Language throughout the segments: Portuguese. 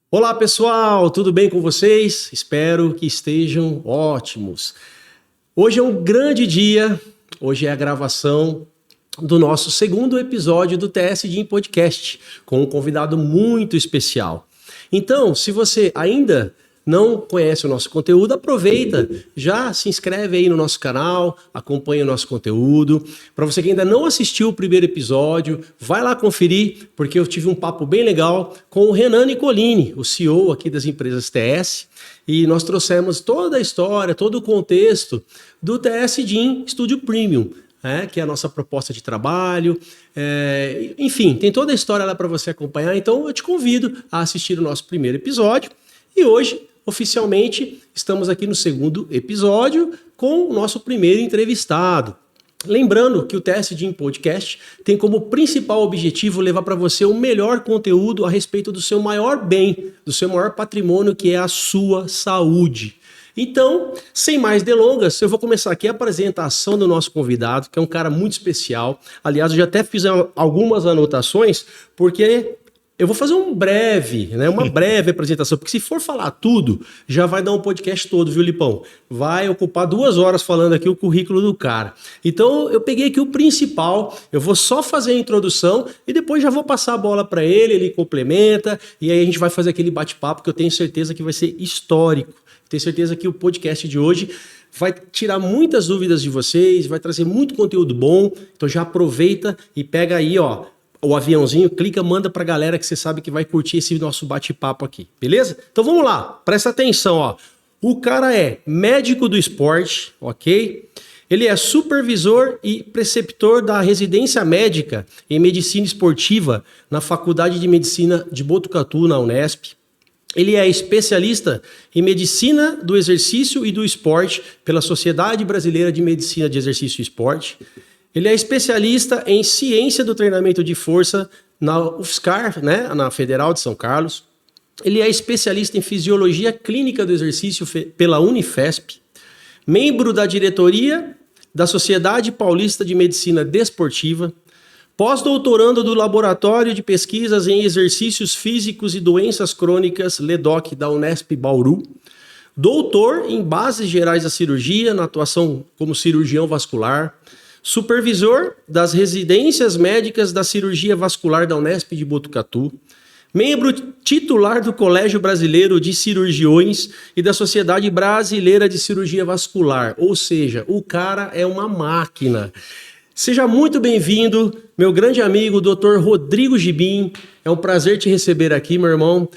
Olá pessoal, tudo bem com vocês? Espero que estejam ótimos. Hoje é um grande dia, hoje é a gravação do nosso segundo episódio do TSD Podcast, com um convidado muito especial. Então, se você ainda não conhece o nosso conteúdo, aproveita, já se inscreve aí no nosso canal, acompanha o nosso conteúdo. Para você que ainda não assistiu o primeiro episódio, vai lá conferir, porque eu tive um papo bem legal com o Renan Nicolini, o CEO aqui das empresas TS, e nós trouxemos toda a história, todo o contexto do TS Jean Studio Premium, que é a nossa proposta de trabalho. Enfim, tem toda a história lá para você acompanhar, então eu te convido a assistir o nosso primeiro episódio. E hoje, oficialmente, estamos aqui no segundo episódio com o nosso primeiro entrevistado. Lembrando que o TSD Podcast tem como principal objetivo levar para você o melhor conteúdo a respeito do seu maior bem, do seu maior patrimônio, que é a sua saúde. Então, sem mais delongas, eu vou começar aqui a apresentação do nosso convidado, que é um cara muito especial. Aliás, eu já até fiz algumas anotações, porque eu vou fazer uma breve apresentação, porque se for falar tudo, já vai dar um podcast todo, viu, Lipão? Vai ocupar 2 horas falando aqui o currículo do cara. Então, eu peguei aqui o principal, eu vou só fazer a introdução e depois já vou passar a bola para ele complementa, e aí a gente vai fazer aquele bate-papo que eu tenho certeza que vai ser histórico. Tenho certeza que o podcast de hoje vai tirar muitas dúvidas de vocês, vai trazer muito conteúdo bom, então já aproveita e pega aí, o aviãozinho, clica, manda pra galera que você sabe que vai curtir esse nosso bate-papo aqui, beleza? Então vamos lá, presta atenção, O cara é médico do esporte, ok? Ele é supervisor e preceptor da residência médica em medicina esportiva na Faculdade de Medicina de Botucatu, na Unesp. Ele é especialista em medicina do exercício e do esporte pela Sociedade Brasileira de Medicina de Exercício e Esporte. Ele é especialista em ciência do treinamento de força na UFSCar, na Federal de São Carlos. Ele é especialista em fisiologia clínica do exercício pela Unifesp. Membro da diretoria da Sociedade Paulista de Medicina Desportiva. Pós-doutorando do Laboratório de Pesquisas em Exercícios Físicos e Doenças Crônicas, LEDOC, da Unesp Bauru. Doutor em Bases Gerais da Cirurgia, na atuação como cirurgião vascular. Supervisor das residências médicas da cirurgia vascular da Unesp de Botucatu. Membro titular do Colégio Brasileiro de Cirurgiões e da Sociedade Brasileira de Cirurgia Vascular. Ou seja, o cara é uma máquina. Seja muito bem-vindo, meu grande amigo, Dr. Rodrigo Gibim. É um prazer te receber aqui, meu irmão.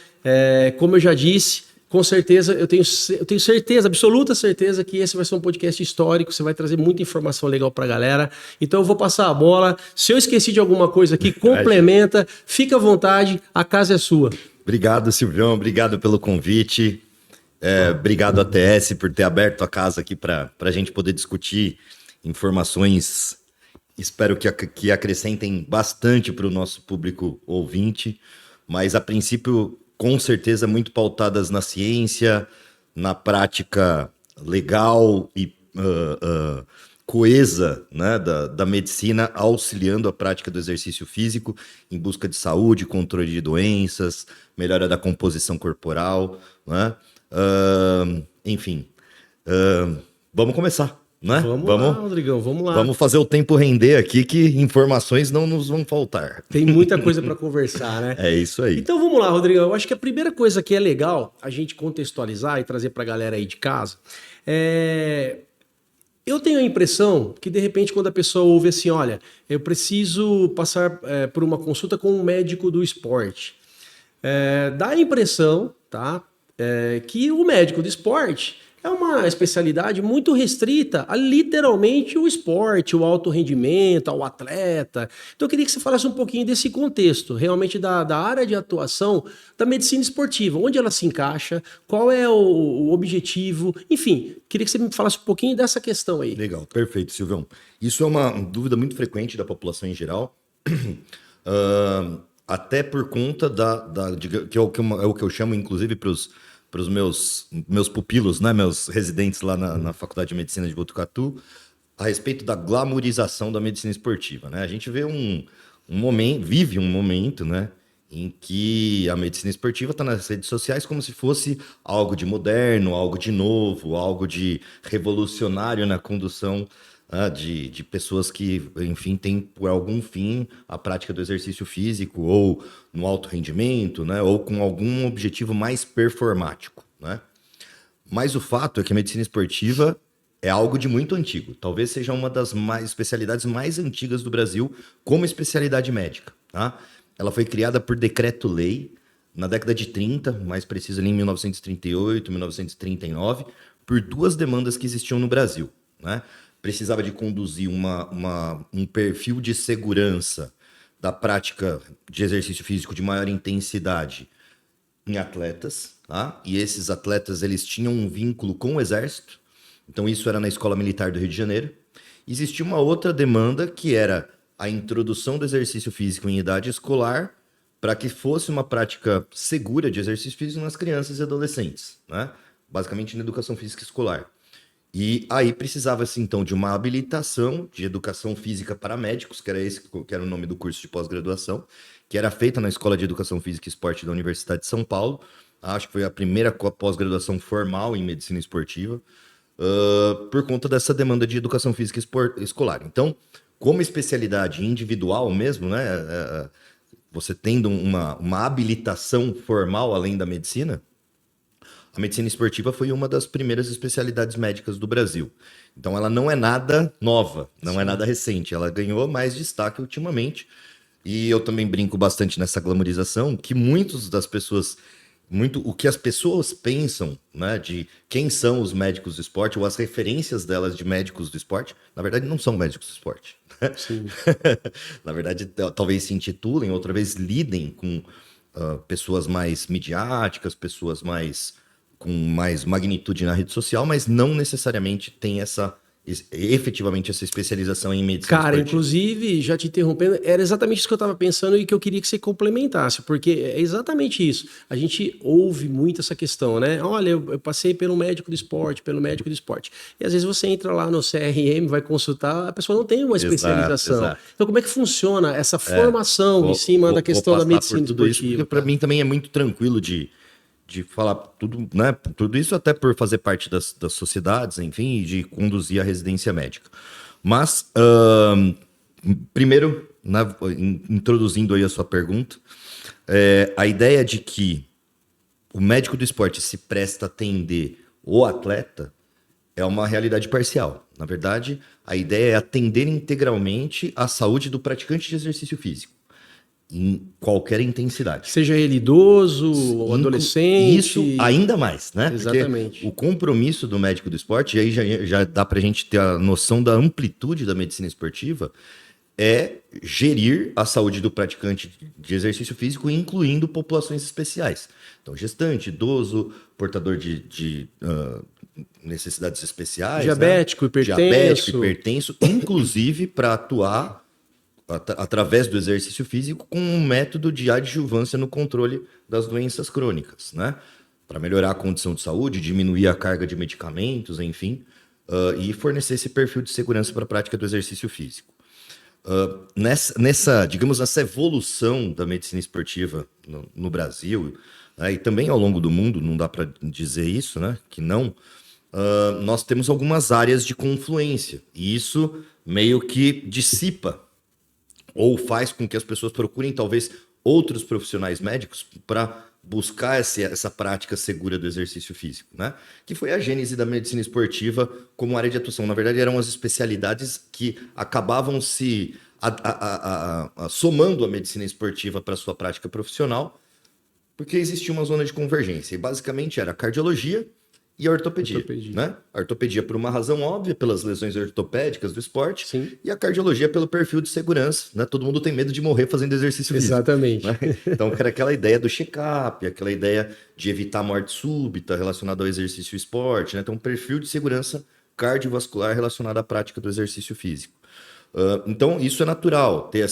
Como eu já disse, com certeza, eu tenho certeza, absoluta certeza, que esse vai ser um podcast histórico. Você vai trazer muita informação legal pra galera. Então eu vou passar a bola. Se eu esqueci de alguma coisa aqui, complementa. Fica à vontade, a casa é sua. Obrigado, Silvião. Obrigado pelo convite. Obrigado, ATS, por ter aberto a casa aqui para a gente poder discutir informações. Espero que acrescentem bastante para o nosso público ouvinte, mas a princípio, com certeza, muito pautadas na ciência, na prática legal e coesa, né, da medicina, auxiliando a prática do exercício físico em busca de saúde, controle de doenças, melhora da composição corporal, né? Enfim, vamos começar. Né? Vamos lá, Rodrigão, vamos lá. Vamos fazer o tempo render aqui, que informações não nos vão faltar. Tem muita coisa para conversar, né? É isso aí. Então vamos lá, Rodrigão. Eu acho que a primeira coisa que é legal a gente contextualizar e trazer para a galera aí de casa eu tenho a impressão que, de repente, quando a pessoa ouve assim, olha, eu preciso passar por uma consulta com um médico do esporte, dá a impressão, tá, que o médico do esporte é uma especialidade muito restrita a literalmente o esporte, o alto rendimento, ao atleta. Então eu queria que você falasse um pouquinho desse contexto, realmente da área de atuação da medicina esportiva, onde ela se encaixa, qual é o objetivo, enfim, queria que você me falasse um pouquinho dessa questão aí. Legal, perfeito, Silvião. Isso é uma dúvida muito frequente da população em geral, até por conta que é o que eu chamo, inclusive, para os meus pupilos, né, meus residentes lá na Faculdade de Medicina de Botucatu, a respeito da glamorização da medicina esportiva, né? A gente vê vive um momento, né, em que a medicina esportiva está nas redes sociais como se fosse algo de moderno, algo de novo, algo de revolucionário na condução de pessoas que, enfim, têm por algum fim a prática do exercício físico ou no alto rendimento, né, ou com algum objetivo mais performático, né? Mas o fato é que a medicina esportiva é algo de muito antigo. Talvez seja uma das especialidades mais antigas do Brasil como especialidade médica, tá? Ela foi criada por decreto-lei na década de 30, mais preciso ali em 1938, 1939, por duas demandas que existiam no Brasil, né? Precisava de conduzir um perfil de segurança da prática de exercício físico de maior intensidade em atletas, tá? E esses atletas eles tinham um vínculo com o Exército, então isso era na Escola Militar do Rio de Janeiro. Existia uma outra demanda que era a introdução do exercício físico em idade escolar para que fosse uma prática segura de exercício físico nas crianças e adolescentes, né? Basicamente na educação física escolar. E aí precisava-se, então, de uma habilitação de educação física para médicos, que era o nome do curso de pós-graduação, que era feita na Escola de Educação Física e Esporte da Universidade de São Paulo. Acho que foi a primeira pós-graduação formal em medicina esportiva, por conta dessa demanda de educação física escolar. Então, como especialidade individual mesmo, né, você tendo uma habilitação formal além da medicina, a medicina esportiva foi uma das primeiras especialidades médicas do Brasil. Então ela não é nada nova, não é nada recente. Ela ganhou mais destaque ultimamente. E eu também brinco bastante nessa glamorização, que o que as pessoas pensam, né, de quem são os médicos do esporte, ou as referências delas de médicos do esporte, na verdade não são médicos do esporte. Sim. Na verdade, talvez se intitulem, outra vez lidem com pessoas mais midiáticas, pessoas com mais magnitude na rede social, mas não necessariamente tem efetivamente essa especialização em medicina Cara, esportiva. inclusive, já te interrompendo, era exatamente isso que eu estava pensando e que eu queria que você complementasse, porque é exatamente isso. A gente ouve muito essa questão, né? Olha, eu passei pelo médico do esporte, E às vezes você entra lá no CRM, vai consultar, a pessoa não tem uma especialização. Exato. Então, como é que funciona essa formação em cima da questão da medicina tudo esportiva? isso, porque para mim também é muito tranquilo de falar tudo, né? Tudo isso até por fazer parte das sociedades, enfim, e de conduzir a residência médica. Mas, primeiro, né, introduzindo aí a sua pergunta, a ideia de que o médico do esporte se presta a atender o atleta é uma realidade parcial. Na verdade, a ideia é atender integralmente a saúde do praticante de exercício físico, em qualquer intensidade. Seja ele idoso, ou adolescente. Isso ainda mais, né? Exatamente. Porque o compromisso do médico do esporte, e aí já dá pra gente ter a noção da amplitude da medicina esportiva, é gerir a saúde do praticante de exercício físico, incluindo populações especiais. Então, gestante, idoso, portador de necessidades especiais. Diabético, né? Hipertenso, inclusive para atuar através do exercício físico com um método de adjuvância no controle das doenças crônicas, né? Para melhorar a condição de saúde, diminuir a carga de medicamentos, enfim, e fornecer esse perfil de segurança para a prática do exercício físico. Nessa evolução da medicina esportiva no Brasil, né, e também ao longo do mundo, não dá para dizer isso, né? Que não. Nós temos algumas áreas de confluência, e isso meio que dissipa ou faz com que as pessoas procurem talvez outros profissionais médicos para buscar essa prática segura do exercício físico, né? Que foi a gênese da medicina esportiva como área de atuação. Na verdade, eram as especialidades que acabavam se somando a medicina esportiva para sua prática profissional, porque existia uma zona de convergência. E basicamente era a cardiologia e a ortopedia. Né? A ortopedia por uma razão óbvia, pelas lesões ortopédicas do esporte. Sim. E a cardiologia pelo perfil de segurança. Né? Todo mundo tem medo de morrer fazendo exercício físico. Exatamente. Né? Então era aquela ideia do check-up, aquela ideia de evitar morte súbita relacionada ao exercício e esporte. Né? Então um perfil de segurança cardiovascular relacionado à prática do exercício físico. Então isso é natural, ter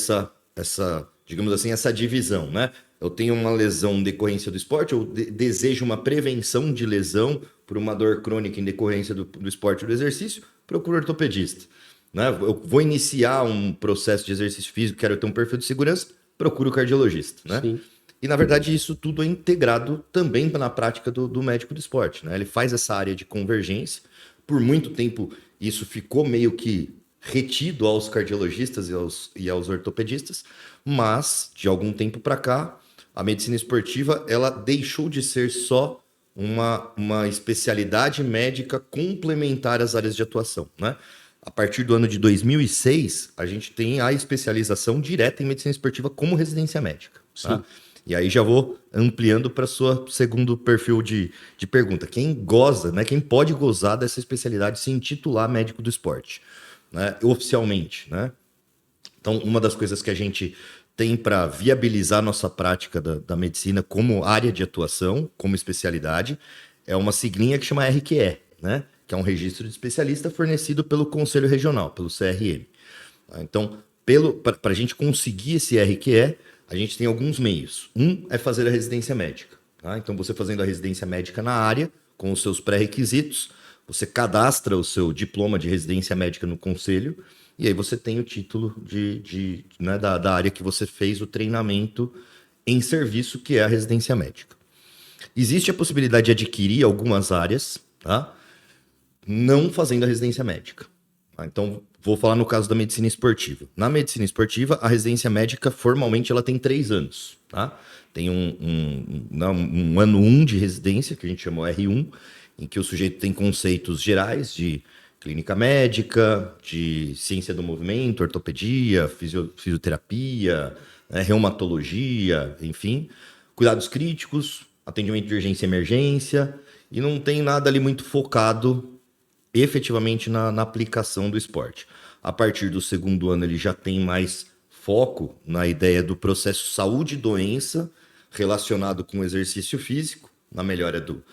digamos assim, essa divisão, né? Eu tenho uma lesão em decorrência do esporte, eu desejo uma prevenção de lesão por uma dor crônica em decorrência do esporte ou do exercício, procuro ortopedista. Né? Eu vou iniciar um processo de exercício físico, quero ter um perfil de segurança, procuro cardiologista. Né? Sim. E, na verdade, isso tudo é integrado também na prática do médico do esporte, né? Ele faz essa área de convergência. Por muito tempo, isso ficou meio que retido aos cardiologistas e aos ortopedistas, mas, de algum tempo para cá, a medicina esportiva ela deixou de ser só uma especialidade médica complementar às áreas de atuação, né? A partir do ano de 2006, a gente tem a especialização direta em medicina esportiva como residência médica. Tá? E aí já vou ampliando para sua segundo perfil de pergunta. Quem goza, né? Quem pode gozar dessa especialidade se intitular médico do esporte, né? Oficialmente, né? Então, uma das coisas que a gente tem para viabilizar nossa prática da medicina como área de atuação, como especialidade, é uma siglinha que chama RQE, né? Que é um registro de especialista fornecido pelo Conselho Regional, pelo CRM. Então, para a gente conseguir esse RQE, a gente tem alguns meios. Um é fazer a residência médica. Tá? Então, você fazendo a residência médica na área, com os seus pré-requisitos, você cadastra o seu diploma de residência médica no conselho, e aí você tem o título né, da área que você fez o treinamento em serviço, que é a residência médica. Existe a possibilidade de adquirir algumas áreas, tá? Não fazendo a residência médica. Então, vou falar no caso da medicina esportiva. Na medicina esportiva, a residência médica, formalmente, ela tem 3 anos. Tá? Tem um ano 1 de residência, que a gente chama R1, em que o sujeito tem conceitos gerais de clínica médica, de ciência do movimento, ortopedia, fisioterapia, né, reumatologia, enfim, cuidados críticos, atendimento de urgência e emergência, e não tem nada ali muito focado efetivamente na aplicação do esporte. A partir do segundo ano, ele já tem mais foco na ideia do processo saúde e doença relacionado com o exercício físico, na melhora do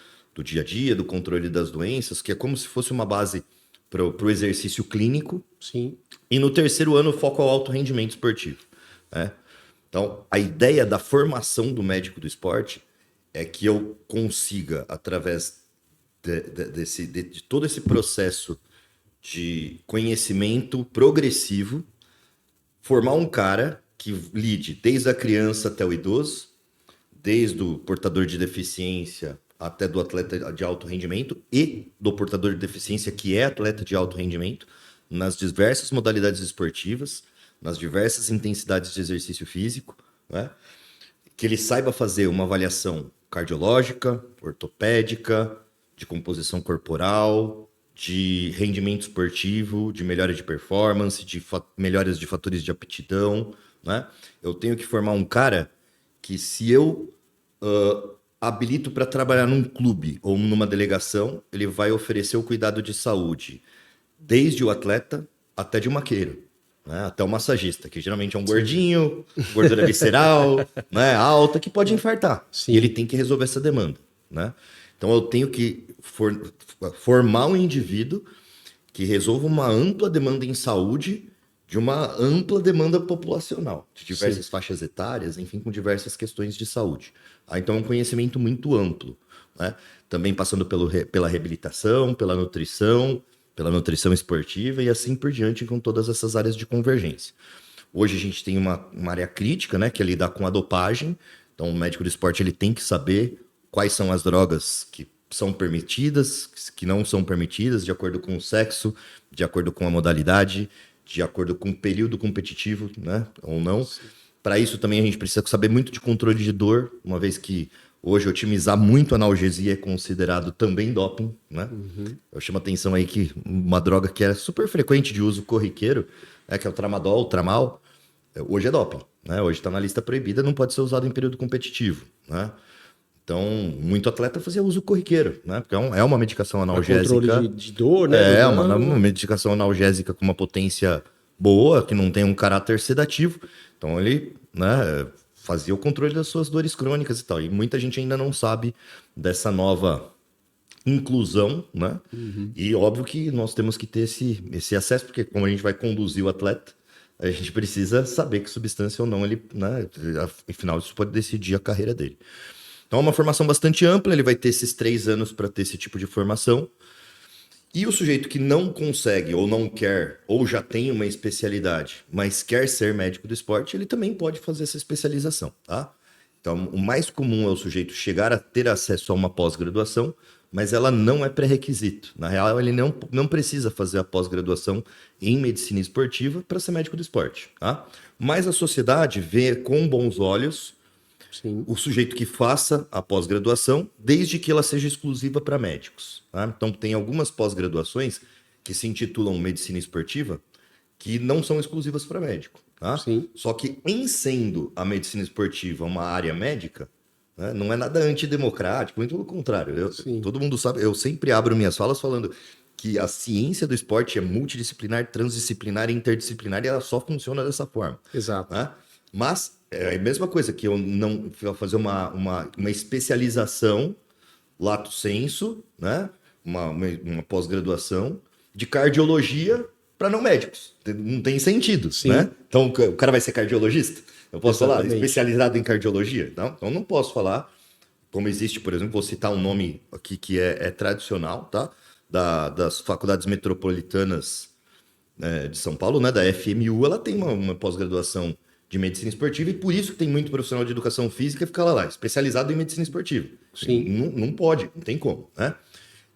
dia a dia, do controle das doenças, que é como se fosse uma base para o exercício clínico. Sim. E no terceiro ano, o foco é o alto rendimento esportivo. Né? Então, a ideia da formação do médico do esporte é que eu consiga, através de todo esse processo de conhecimento progressivo, formar um cara que lide desde a criança até o idoso, desde o portador de deficiência até do atleta de alto rendimento e do portador de deficiência que é atleta de alto rendimento, nas diversas modalidades esportivas, nas diversas intensidades de exercício físico, né? Que ele saiba fazer uma avaliação cardiológica, ortopédica, de composição corporal, de rendimento esportivo, de melhora de performance, de melhoras de fatores de aptidão, né? Eu tenho que formar um cara que, se eu habilito para trabalhar num clube ou numa delegação, ele vai oferecer o cuidado de saúde desde o atleta até de um maqueiro, né? Até o massagista, que geralmente é um gordinho, gordura visceral, né? Alta, que pode infartar. Sim. E ele tem que resolver essa demanda, né? Então, eu tenho que formar um indivíduo que resolva uma ampla demanda em saúde de uma ampla demanda populacional, de diversas faixas etárias, enfim, com diversas questões de saúde. Então, é um conhecimento muito amplo, né? Também passando pela reabilitação, pela nutrição esportiva e assim por diante, com todas essas áreas de convergência. Hoje a gente tem uma área crítica, né, que é lidar com a dopagem. Então, o médico do esporte ele tem que saber quais são as drogas que são permitidas, que não são permitidas, de acordo com o sexo, de acordo com a modalidade, de acordo com o período competitivo, né, ou não. Para isso também a gente precisa saber muito de controle de dor, uma vez que hoje otimizar muito analgesia é considerado também doping, né? Eu chamo a atenção aí que uma droga que é super frequente de uso corriqueiro, que é o tramadol, o tramal, hoje é doping, né? Hoje está na lista proibida, não pode ser usado em período competitivo, né? Então, muito atleta fazia uso corriqueiro, né? Porque é uma medicação analgésica. Controle de dor, né? É, uma medicação analgésica com uma potência boa, que não tem um caráter sedativo. Então, ele, né, fazia o controle das suas dores crônicas e tal. E muita gente ainda não sabe dessa nova inclusão, né? E óbvio que nós temos que ter esse acesso, porque como a gente vai conduzir o atleta, a gente precisa saber que substância ou não ele, né? Afinal, isso pode decidir a carreira dele. Então é uma formação bastante ampla, ele vai ter esses 3 anos para ter esse tipo de formação. E o sujeito que não consegue, ou não quer, ou já tem uma especialidade, mas quer ser médico do esporte, ele também pode fazer essa especialização, tá? Então, o mais comum é o sujeito chegar a ter acesso a uma pós-graduação, mas ela não é pré-requisito. Na real, ele não precisa fazer a pós-graduação em medicina esportiva para ser médico do esporte. Tá? Mas a sociedade vê com bons olhos Sim. o sujeito que faça a pós-graduação, desde que ela seja exclusiva para médicos. Tá? Então, tem algumas pós-graduações que se intitulam medicina esportiva que não são exclusivas para médico. Tá? Sim. Só que, em sendo a medicina esportiva uma área médica, né, não é nada antidemocrático, muito pelo contrário. Todo mundo sabe, eu sempre abro minhas falas falando que a ciência do esporte é multidisciplinar, transdisciplinar e interdisciplinar e ela só funciona dessa forma. Exato. Né? Mas é a mesma coisa que eu não fazer uma especialização lato sensu, né? uma pós-graduação de cardiologia para não médicos. Não tem sentido, Sim. né? Então o cara vai ser cardiologista? Eu posso falar Exatamente. especializado em cardiologia? Não, então não posso falar. Como existe, por exemplo, vou citar um nome aqui que é tradicional, tá? Das faculdades metropolitanas de São Paulo, né? Da FMU, ela tem uma pós-graduação de medicina esportiva e por isso que tem muito profissional de educação física que fica lá, especializado em medicina esportiva. Sim. Não pode, não tem como, né?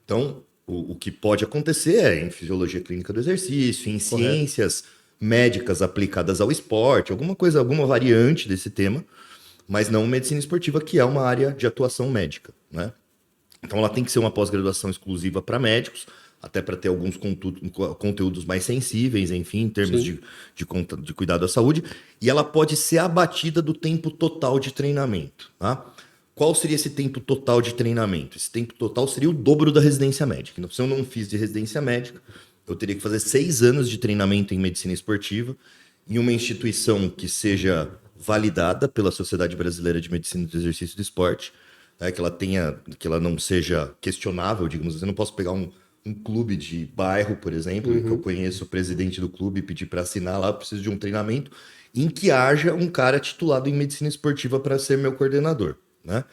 Então, o que pode acontecer é em fisiologia clínica do exercício, em ciências médicas aplicadas ao esporte, alguma variante desse tema, mas não medicina esportiva, que é uma área de atuação médica, né? Então, ela tem que ser uma pós-graduação exclusiva para médicos, até para ter alguns conteúdos mais sensíveis, enfim, em termos de cuidado à saúde, e ela pode ser abatida do tempo total de treinamento, tá? Qual seria esse tempo total de treinamento? Esse tempo total seria o dobro da residência médica. Então, se eu não fiz de residência médica, eu teria que fazer 6 anos de treinamento em medicina esportiva em uma instituição que seja validada pela Sociedade Brasileira de Medicina do Exercício e do Esporte, né, que ela não seja questionável, digamos assim. Eu não posso pegar um clube de bairro, por exemplo, que eu conheço o presidente do clube e pedir para assinar lá, eu preciso de um treinamento em que haja um cara titulado em medicina esportiva para ser meu coordenador, né?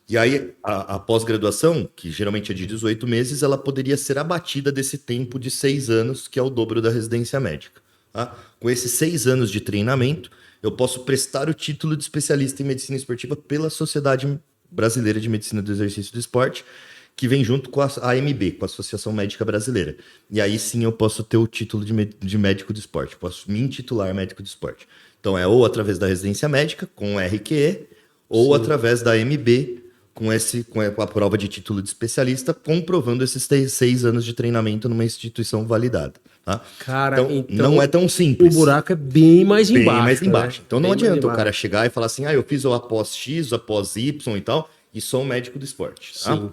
E aí a pós-graduação, que geralmente é de 18 meses, ela poderia ser abatida desse tempo de 6 anos, que é o dobro da residência médica. Tá? Com esses 6 anos de treinamento, eu posso prestar o título de especialista em medicina esportiva pela Sociedade Brasileira de Medicina do Exercício e do Esporte, que vem junto com a AMB, com a Associação Médica Brasileira. E aí sim eu posso ter o título de médico de esporte, posso me intitular médico de esporte. Então é ou através da residência médica, com o RQE, ou através da AMB, com a prova de título de especialista, comprovando esses 6 anos de treinamento numa instituição validada. Tá? Cara, então não é tão simples. O buraco é bem mais Bem embaixo. mais embaixo. Né? Então não Bem mais adianta o embaixo. cara chegar e falar assim, eu fiz o após X, o após Y e tal, e sou um médico do esporte. Tá? Sim.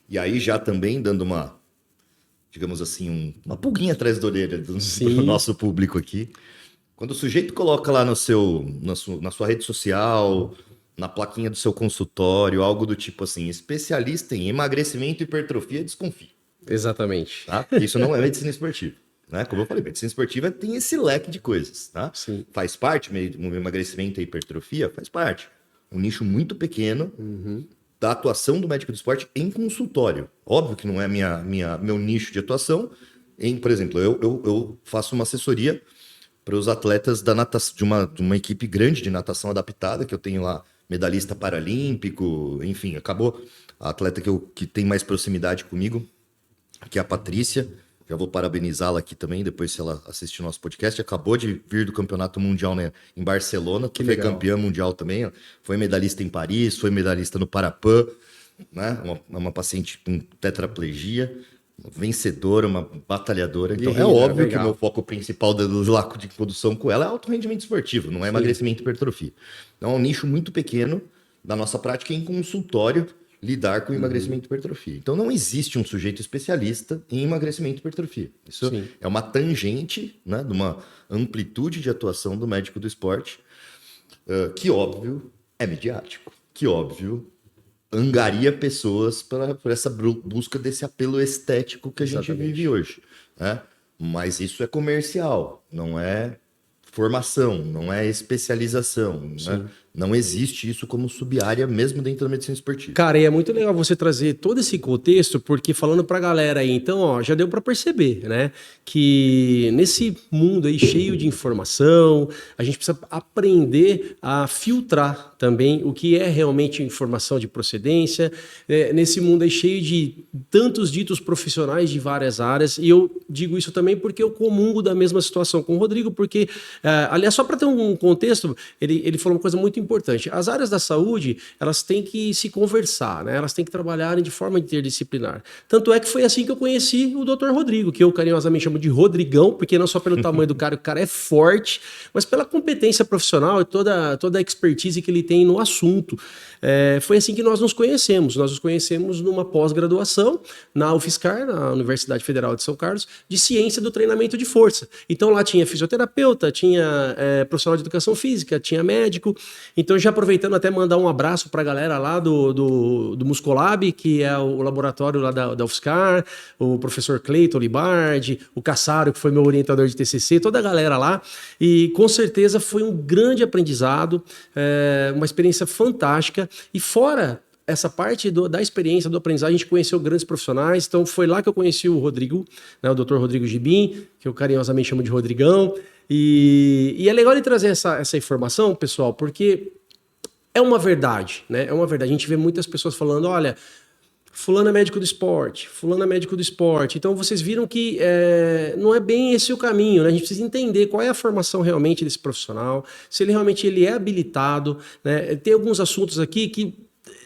E aí já também dando uma, digamos assim, uma pulguinha atrás da orelha do nosso público aqui. Quando o sujeito coloca lá na sua rede social, na plaquinha do seu consultório, algo do tipo assim, especialista em emagrecimento e hipertrofia, desconfie. Exatamente. Tá? Porque isso não é medicina esportiva. Né? Como eu falei, medicina esportiva tem esse leque de coisas. Tá? Sim. Faz parte, o emagrecimento e hipertrofia faz parte. Um nicho muito pequeno da atuação do médico do esporte em consultório. Óbvio que não é meu nicho de atuação. Por exemplo, eu faço uma assessoria para os atletas da natação, de uma equipe grande de natação adaptada, que eu tenho lá medalhista paralímpico, enfim, acabou a atleta que tem mais proximidade comigo, que é a Patrícia. Já vou parabenizá-la aqui também, depois se ela assistir o nosso podcast. Acabou de vir do Campeonato Mundial, né, em Barcelona, que foi campeã mundial também. Foi medalhista em Paris, foi medalhista no Parapan, né? Uma paciente com tetraplegia, uma vencedora, uma batalhadora. Então é óbvio que o meu foco principal do laco de produção com ela é alto rendimento esportivo, não é emagrecimento e hipertrofia. Então é um nicho muito pequeno da nossa prática em consultório, lidar com emagrecimento e hipertrofia. Então não existe um sujeito especialista em emagrecimento e hipertrofia. Isso é uma tangente, né, de uma amplitude de atuação do médico do esporte, que óbvio é midiático, que óbvio angaria pessoas para essa busca desse apelo estético que a gente vive hoje. Né? Mas isso é comercial, não é formação, não é especialização. Né? Não existe isso como sub-área mesmo dentro da medicina esportiva. Cara, e é muito legal você trazer todo esse contexto, porque falando pra galera aí, então, ó, já deu pra perceber, né, que nesse mundo aí cheio de informação, a gente precisa aprender a filtrar também o que é realmente informação de procedência, nesse mundo aí cheio de tantos ditos profissionais de várias áreas, e eu digo isso também porque eu comungo da mesma situação com o Rodrigo, porque, aliás, só para ter um contexto, ele falou uma coisa muito importante. As áreas da saúde, elas têm que se conversar, né? Elas têm que trabalhar de forma interdisciplinar. Tanto é que foi assim que eu conheci o Dr. Rodrigo, que eu carinhosamente chamo de Rodrigão, porque não só pelo tamanho do cara, o cara é forte, mas pela competência profissional e toda a expertise que ele tem no assunto. Foi assim que nós nos conhecemos. Nós nos conhecemos numa pós-graduação na UFSCar, na Universidade Federal de São Carlos, de ciência do treinamento de força. Então lá tinha fisioterapeuta, tinha profissional de educação física, tinha médico. Então, já aproveitando até mandar um abraço para a galera lá do Muscolab, que é o laboratório lá da UFSCar, o professor Cleiton Libardi, o Cassaro, que foi meu orientador de TCC, toda a galera lá. E com certeza foi um grande aprendizado, uma experiência fantástica. E fora essa parte da experiência, do aprendizado, a gente conheceu grandes profissionais. Então, foi lá que eu conheci o Rodrigo, né, o Dr. Rodrigo Gibim, que eu carinhosamente chamo de Rodrigão. E é legal ele trazer essa informação, pessoal, porque é uma verdade, né? É uma verdade. A gente vê muitas pessoas falando, olha, fulano é médico do esporte, fulano é médico do esporte. Então vocês viram que não é bem esse o caminho, né? A gente precisa entender qual é a formação realmente desse profissional, se ele realmente é habilitado, né? Tem alguns assuntos aqui que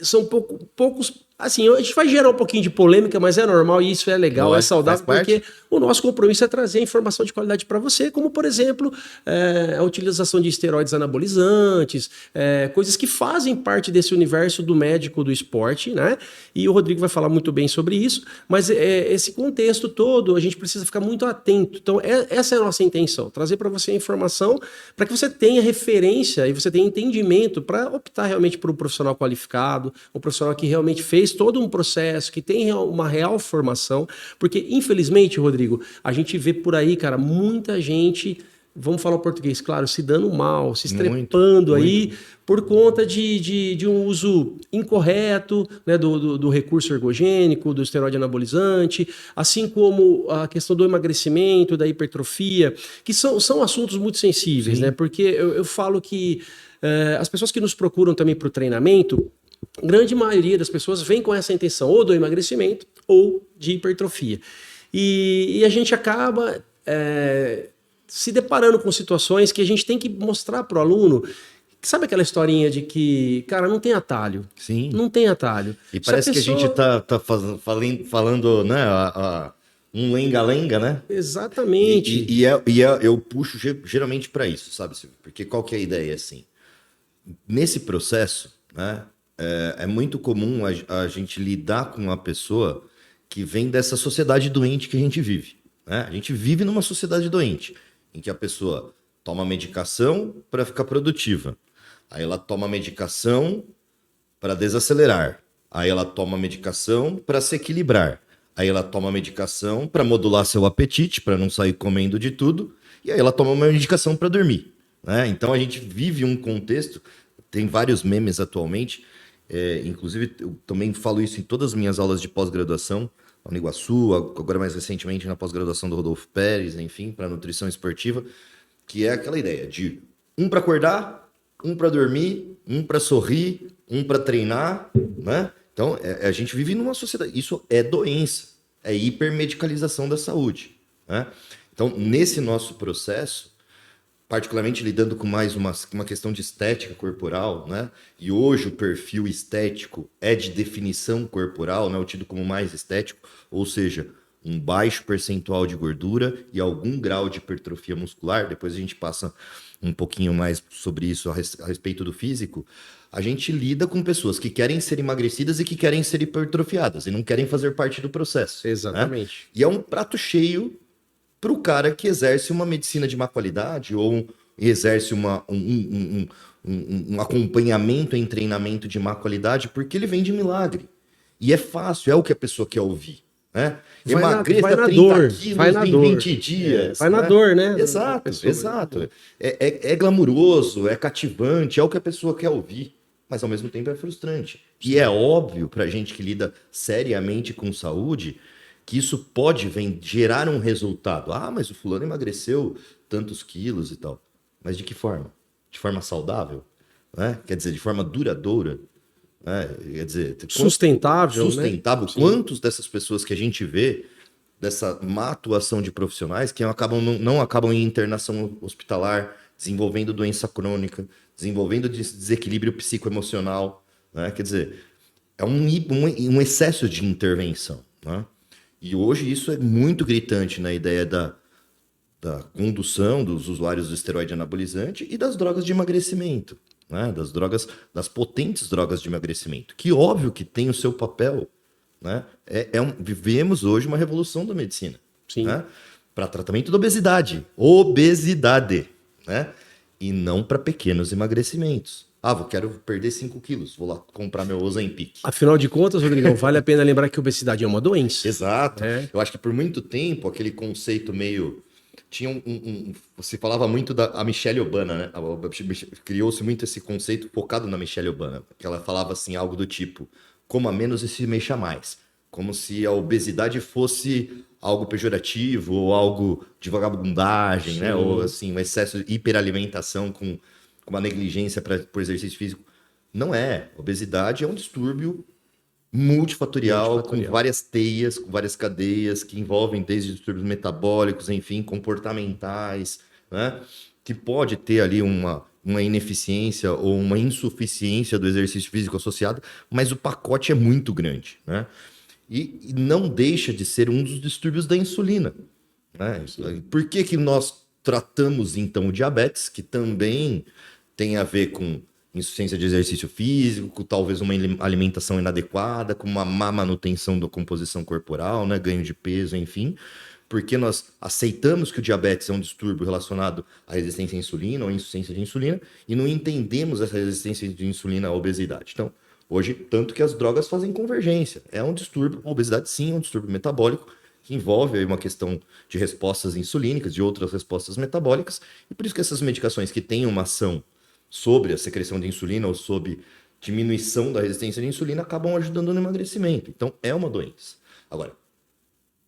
são poucos... Assim, a gente vai gerar um pouquinho de polêmica, mas é normal e isso é legal, é saudável, porque o nosso compromisso é trazer informação de qualidade para você, como, por exemplo, a utilização de esteroides anabolizantes, coisas que fazem parte desse universo do médico do esporte, né? E o Rodrigo vai falar muito bem sobre isso, mas esse contexto todo, a gente precisa ficar muito atento. Então, essa é a nossa intenção, trazer para você a informação para que você tenha referência e você tenha entendimento para optar realmente por um profissional qualificado, um profissional que realmente fez todo um processo, que tem uma real formação, porque infelizmente, Rodrigo, a gente vê por aí, cara, muita gente, vamos falar o português, claro, se dando mal, se estrepando aí, por conta de um uso incorreto, né, do recurso ergogênico, do esteroide anabolizante, assim como a questão do emagrecimento, da hipertrofia, que são assuntos muito sensíveis, né, porque eu falo que as pessoas que nos procuram também para o treinamento, grande maioria das pessoas vem com essa intenção ou do emagrecimento ou de hipertrofia. E a gente acaba se deparando com situações que a gente tem que mostrar para o aluno. Sabe aquela historinha de que, cara, não tem atalho? Sim. Não tem atalho. E parece que a gente tá falando, né, um lenga-lenga, né? Exatamente. Eu puxo geralmente para isso, sabe, Silvio? Porque qual que é a ideia, assim? Nesse processo, né, é muito comum a gente lidar com uma pessoa que vem dessa sociedade doente que a gente vive, né? A gente vive numa sociedade doente, em que a pessoa toma medicação para ficar produtiva. Aí ela toma medicação para desacelerar. Aí ela toma medicação para se equilibrar. Aí ela toma medicação para modular seu apetite, para não sair comendo de tudo. E aí ela toma uma medicação para dormir, né? Então a gente vive um contexto, tem vários memes atualmente, inclusive eu também falo isso em todas as minhas aulas de pós-graduação, lá no Iguaçu, agora mais recentemente na pós-graduação do Rodolfo Pérez, enfim, para nutrição esportiva, que é aquela ideia de um para acordar, um para dormir, um para sorrir, um para treinar, né? Então, a gente vive numa sociedade, isso é doença, é hipermedicalização da saúde, né? Então, nesse nosso processo, particularmente lidando com mais uma questão de estética corporal, né? E hoje o perfil estético é de definição corporal, né? O tido como mais estético, ou seja, um baixo percentual de gordura e algum grau de hipertrofia muscular. Depois a gente passa um pouquinho mais sobre isso a respeito do físico. A gente lida com pessoas que querem ser emagrecidas e que querem ser hipertrofiadas e não querem fazer parte do processo. Exatamente. Né? E é um prato cheio para o cara que exerce uma medicina de má qualidade ou exerce um acompanhamento em treinamento de má qualidade porque ele vem de milagre. E é fácil, é o que a pessoa quer ouvir. né? Vai na dor, vai na em dor. 20 dias. Vai na né? dor, né? Exato, exato. É glamuroso, é cativante, é o que a pessoa quer ouvir, mas ao mesmo tempo é frustrante. E é óbvio pra gente que lida seriamente com saúde que isso pode gerar um resultado. Ah, mas o fulano emagreceu tantos quilos e tal. Mas de que forma? De forma saudável? Né? Quer dizer, de forma duradoura? Né? Quer dizer, Sustentável, sustentável. né? Quantos dessas pessoas que a gente vê, dessa má atuação de profissionais, que não acabam em internação hospitalar, desenvolvendo doença crônica, desenvolvendo desequilíbrio psicoemocional, né? Quer dizer, é um excesso de intervenção, né? E hoje isso é muito gritante na ideia da condução dos usuários do esteroide anabolizante e das drogas de emagrecimento, né? Das potentes drogas de emagrecimento, que óbvio que tem o seu papel, né? Vivemos hoje uma revolução da medicina, Sim. né? Para tratamento da obesidade, né? E não para pequenos emagrecimentos. Ah, quero perder 5 quilos, vou lá comprar meu Ozempic. Afinal de contas, Rodrigão, vale a pena lembrar que a obesidade é uma doença. Exato. É. Eu acho que por muito tempo aquele conceito meio tinha você falava muito da Michelle Obama, né? Criou-se muito esse conceito focado na Michelle Obama, que ela falava assim algo do tipo: coma menos e se mexa mais, como se a obesidade fosse algo pejorativo ou algo de vagabundagem, né? Ou assim um excesso de hiperalimentação com uma negligência por exercício físico. Não é. Obesidade é um distúrbio multifatorial, com várias teias, com várias cadeias, que envolvem desde distúrbios metabólicos, enfim, comportamentais, né? Que pode ter ali uma ineficiência ou uma insuficiência do exercício físico associado, mas o pacote é muito grande, né? E não deixa de ser um dos distúrbios da insulina, né? Por que nós tratamos, então, o diabetes, que também tem a ver com insuficiência de exercício físico, com talvez uma alimentação inadequada, com uma má manutenção da composição corporal, né? Ganho de peso, enfim, porque nós aceitamos que o diabetes é um distúrbio relacionado à resistência à insulina ou à insuficiência de insulina e não entendemos essa resistência de insulina à obesidade. Então, hoje, tanto que as drogas fazem convergência. É um distúrbio, a obesidade sim, é um distúrbio metabólico, que envolve aí uma questão de respostas insulínicas, de outras respostas metabólicas, e por isso que essas medicações que têm uma ação sobre a secreção de insulina ou sobre diminuição da resistência de insulina acabam ajudando no emagrecimento. Então, é uma doença. Agora,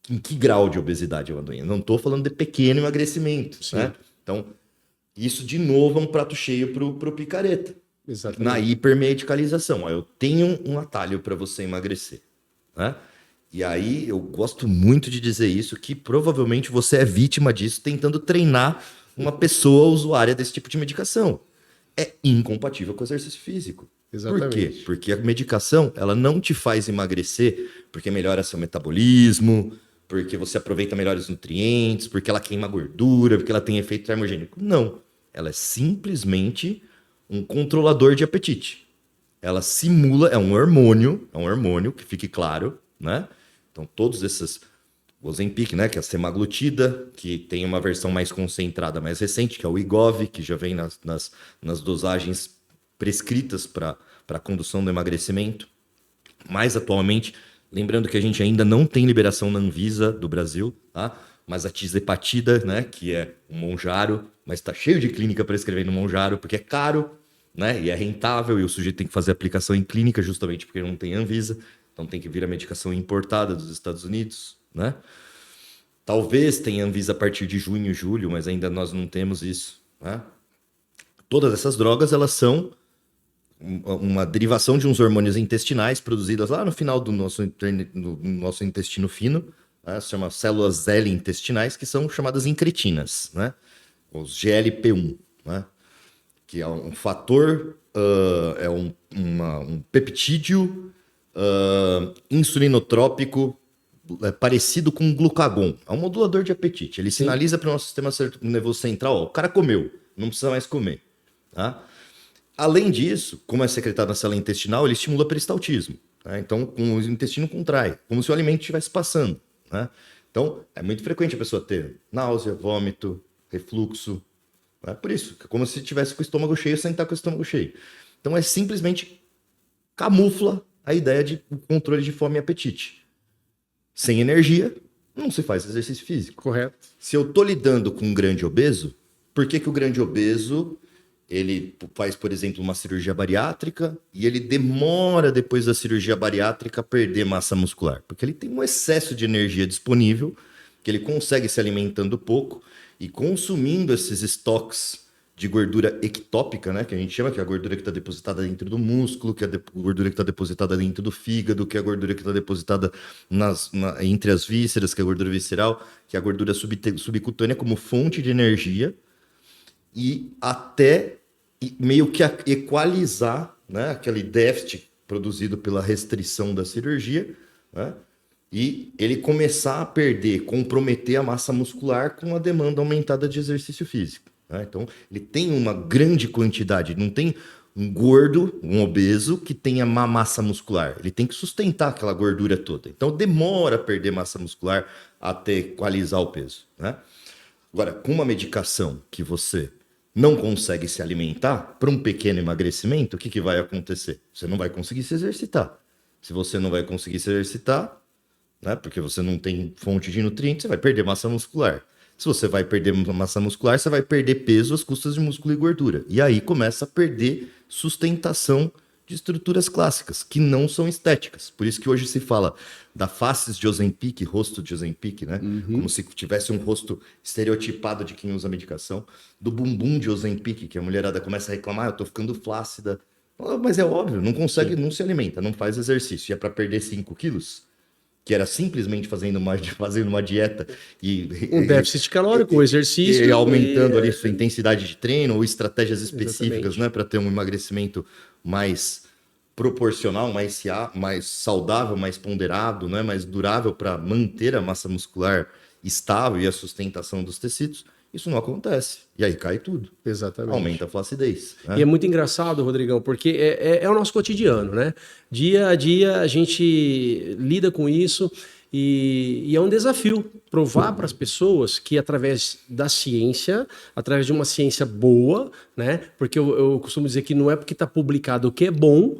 em que grau de obesidade é uma doença? Não estou falando de pequeno emagrecimento, né? Então, isso de novo é um prato cheio pro picareta. Exatamente. Na hipermedicalização. Eu tenho um atalho para você emagrecer, né? E aí eu gosto muito de dizer isso, que provavelmente você é vítima disso tentando treinar uma pessoa usuária desse tipo de medicação. É incompatível com o exercício físico. Exatamente. Por quê? Porque a medicação, ela não te faz emagrecer porque melhora seu metabolismo, porque você aproveita melhor os nutrientes, porque ela queima gordura, porque ela tem efeito termogênico. Não. Ela é simplesmente um controlador de apetite. Ela simula, é um hormônio, que fique claro, né? Então todos esses... O Ozempic, né, que é a semaglutida, que tem uma versão mais concentrada, mais recente, que é o Wegovy, que já vem nas dosagens prescritas para a condução do emagrecimento. Mais atualmente, lembrando que a gente ainda não tem liberação na Anvisa do Brasil, tá? Mas a tirzepatida, né, que é o Mounjaro, mas está cheio de clínica prescrevendo Mounjaro, porque é caro, né, e é rentável, e o sujeito tem que fazer aplicação em clínica justamente porque não tem Anvisa, então tem que vir a medicação importada dos Estados Unidos, né? Talvez tenha Anvisa a partir de junho, julho, mas ainda nós não temos isso, né? Todas essas drogas, elas são uma derivação de uns hormônios intestinais produzidas lá no final do nosso intestino fino, né? Se chama células L intestinais, que são chamadas incretinas, né? Os GLP-1, né? Que é um fator, é um peptídeo insulinotrópico parecido com um glucagon. É um modulador de apetite. Ele sinaliza para o nosso sistema nervoso central, ó, o cara comeu, não precisa mais comer. Tá? Além disso, como é secretado na célula intestinal, ele estimula peristaltismo. Tá? Então, o intestino contrai, como se o alimento estivesse passando. Né? Então, é muito frequente a pessoa ter náusea, vômito, refluxo. Né? Por isso, é como se estivesse com o estômago cheio sem estar com o estômago cheio. Então, é simplesmente camufla a ideia de controle de fome e apetite. Sem energia, não se faz exercício físico. Correto. Se eu tô lidando com um grande obeso, por que que o grande obeso, ele faz, por exemplo, uma cirurgia bariátrica e ele demora depois da cirurgia bariátrica a perder massa muscular? Porque ele tem um excesso de energia disponível, que ele consegue se alimentando pouco e consumindo esses estoques de gordura ectópica, né, que a gente chama, que é a gordura que está depositada dentro do músculo, que é a gordura que está depositada dentro do fígado, que é a gordura que está depositada entre as vísceras, que é a gordura visceral, que é a gordura subcutânea como fonte de energia, e até meio que equalizar, né, aquele déficit produzido pela restrição da cirurgia, né, e ele começar a perder, comprometer a massa muscular com a demanda aumentada de exercício físico. Então, ele tem uma grande quantidade, não tem um gordo, um obeso, que tenha má massa muscular. Ele tem que sustentar aquela gordura toda. Então, demora a perder massa muscular até equalizar o peso. Né? Agora, com uma medicação que você não consegue se alimentar, para um pequeno emagrecimento, o que, que vai acontecer? Você não vai conseguir se exercitar. Se você não vai conseguir se exercitar, né, porque você não tem fonte de nutrientes, você vai perder massa muscular. Se você vai perder massa muscular, você vai perder peso às custas de músculo e gordura. E aí começa a perder sustentação de estruturas clássicas, que não são estéticas. Por isso que hoje se fala da faces de Ozempic, rosto de Ozempic, né? Como se tivesse um rosto estereotipado de quem usa medicação. Do bumbum de Ozempic, que a mulherada começa a reclamar, eu tô ficando flácida. Mas é óbvio, não consegue, não se alimenta, não faz exercício. E é para perder 5 quilos? Que era simplesmente fazendo uma dieta e um déficit calórico, um exercício e aumentando ali sua intensidade de treino ou estratégias específicas, né, para ter um emagrecimento mais proporcional, mais saudável, mais ponderado, né, mais durável para manter a massa muscular estável e a sustentação dos tecidos. Isso não acontece. E aí cai tudo. Exatamente. Aumenta a flacidez. Né? E é muito engraçado, Rodrigão, porque é o nosso cotidiano, né? Dia a dia a gente lida com isso e é um desafio provar para as pessoas que através da ciência, através de uma ciência boa, né? Porque eu costumo dizer que não é porque está publicado que é bom,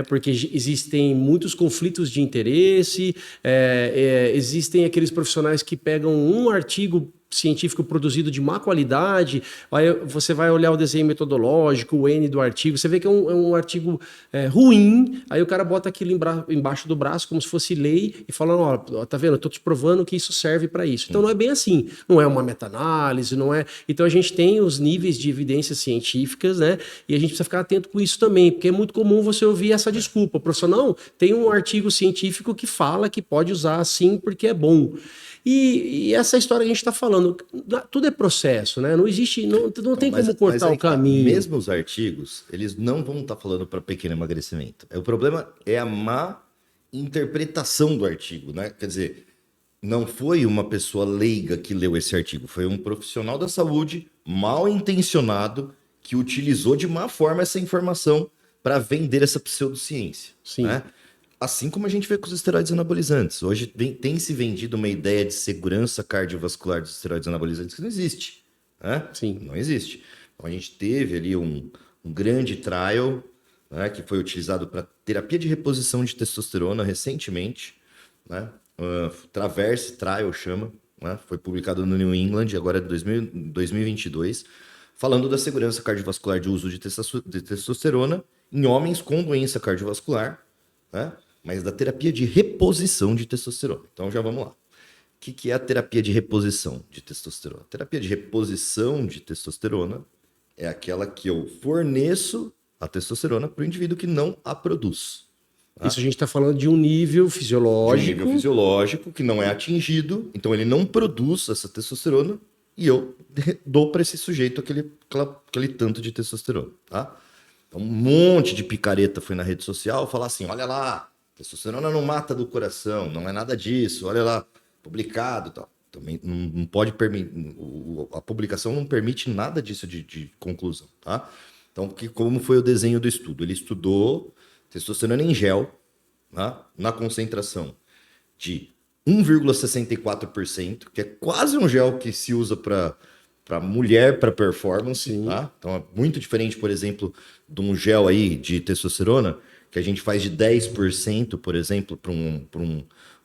porque existem muitos conflitos de interesse, existem aqueles profissionais que pegam um artigo científico produzido de má qualidade, aí você vai olhar o desenho metodológico, o N do artigo, você vê que é um artigo ruim, aí o cara bota aquilo embaixo do braço como se fosse lei e fala, ó, tá vendo, eu tô te provando que isso serve para isso. Então não é bem assim, não é uma meta-análise, não é... Então a gente tem os níveis de evidências científicas, né, e a gente precisa ficar atento com isso também, porque é muito comum você ouvir essa desculpa, professor, não, tem um artigo científico que fala que pode usar assim porque é bom. E essa história que a gente está falando, tudo é processo, né? Não existe, não tem como cortar o caminho. Mesmo os artigos, eles não vão estar falando para pequeno emagrecimento. O problema é a má interpretação do artigo, né? Quer dizer, não foi uma pessoa leiga que leu esse artigo, foi um profissional da saúde mal intencionado que utilizou de má forma essa informação para vender essa pseudociência. Sim. Né? Assim como a gente vê com os esteroides anabolizantes. Hoje tem se vendido uma ideia de segurança cardiovascular dos esteroides anabolizantes que não existe. Né? Sim. Não existe. Então a gente teve ali um grande trial, né, que foi utilizado para terapia de reposição de testosterona recentemente. Né? Traverse Trial chama. Né? Foi publicado no New England, agora é de 2022, falando da segurança cardiovascular de uso de testosterona em homens com doença cardiovascular, né? Mas da terapia de reposição de testosterona. Então já vamos lá. O que é a terapia de reposição de testosterona? A terapia de reposição de testosterona é aquela que eu forneço a testosterona para o indivíduo que não a produz. Tá? Isso a gente está falando de um nível fisiológico. De um nível fisiológico que não é atingido, então ele não produz essa testosterona e eu dou para esse sujeito aquele tanto de testosterona. Tá? Então, um monte de picareta foi na rede social falar assim, olha lá, testosterona não mata do coração, não é nada disso, olha lá, publicado e tal. Também não pode permitir, a publicação não permite nada disso de conclusão, tá? Então, como foi o desenho do estudo? Ele estudou testosterona em gel, tá? Na concentração de 1,64%, que é quase um gel que se usa para mulher, para performance, tá? Então é muito diferente, por exemplo, de um gel aí de testosterona, que a gente faz de 10%, por exemplo,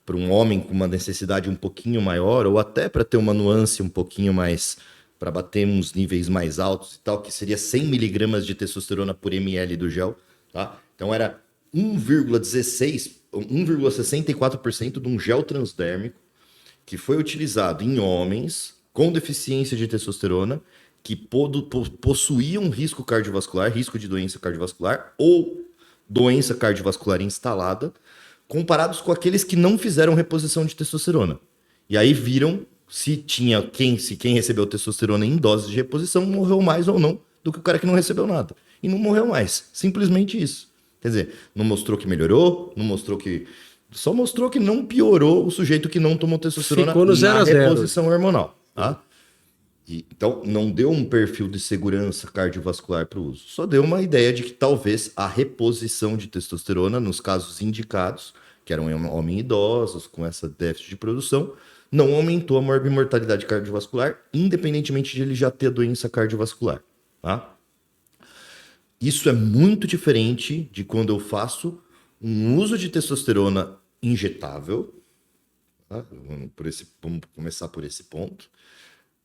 para para um homem com uma necessidade um pouquinho maior, ou até para ter uma nuance um pouquinho mais, para bater uns níveis mais altos e tal, que seria 100 miligramas de testosterona por ml do gel, tá? Então era 1,64% de um gel transdérmico que foi utilizado em homens com deficiência de testosterona que possuíam risco cardiovascular, risco de doença cardiovascular ou doença cardiovascular instalada, comparados com aqueles que não fizeram reposição de testosterona. E aí viram se quem recebeu testosterona em dose de reposição morreu mais ou não do que o cara que não recebeu nada. E não morreu mais. Simplesmente isso. Quer dizer, não mostrou que melhorou, não mostrou que... Só mostrou que não piorou o sujeito que não tomou testosterona Ficou no 0 na a 0. reposição hormonal. Tá? Então, não deu um perfil de segurança cardiovascular para o uso. Só deu uma ideia de que talvez a reposição de testosterona, nos casos indicados, que eram homens idosos com essa déficit de produção, não aumentou a morbimortalidade cardiovascular, independentemente de ele já ter doença cardiovascular. Tá? Isso é muito diferente de quando eu faço um uso de testosterona injetável. Tá? Vamos começar por esse ponto.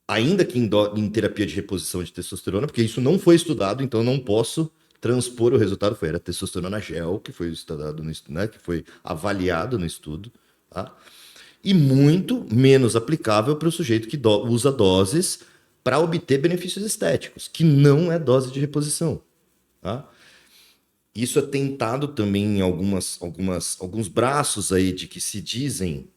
Ainda que em terapia de reposição de testosterona, porque isso não foi estudado, então eu não posso transpor o resultado. Era testosterona gel, que foi estudado né, que foi avaliado no estudo. Tá? E muito menos aplicável para o sujeito que usa doses para obter benefícios estéticos, que não é dose de reposição. Tá? Isso é tentado também em alguns braços aí de que se dizem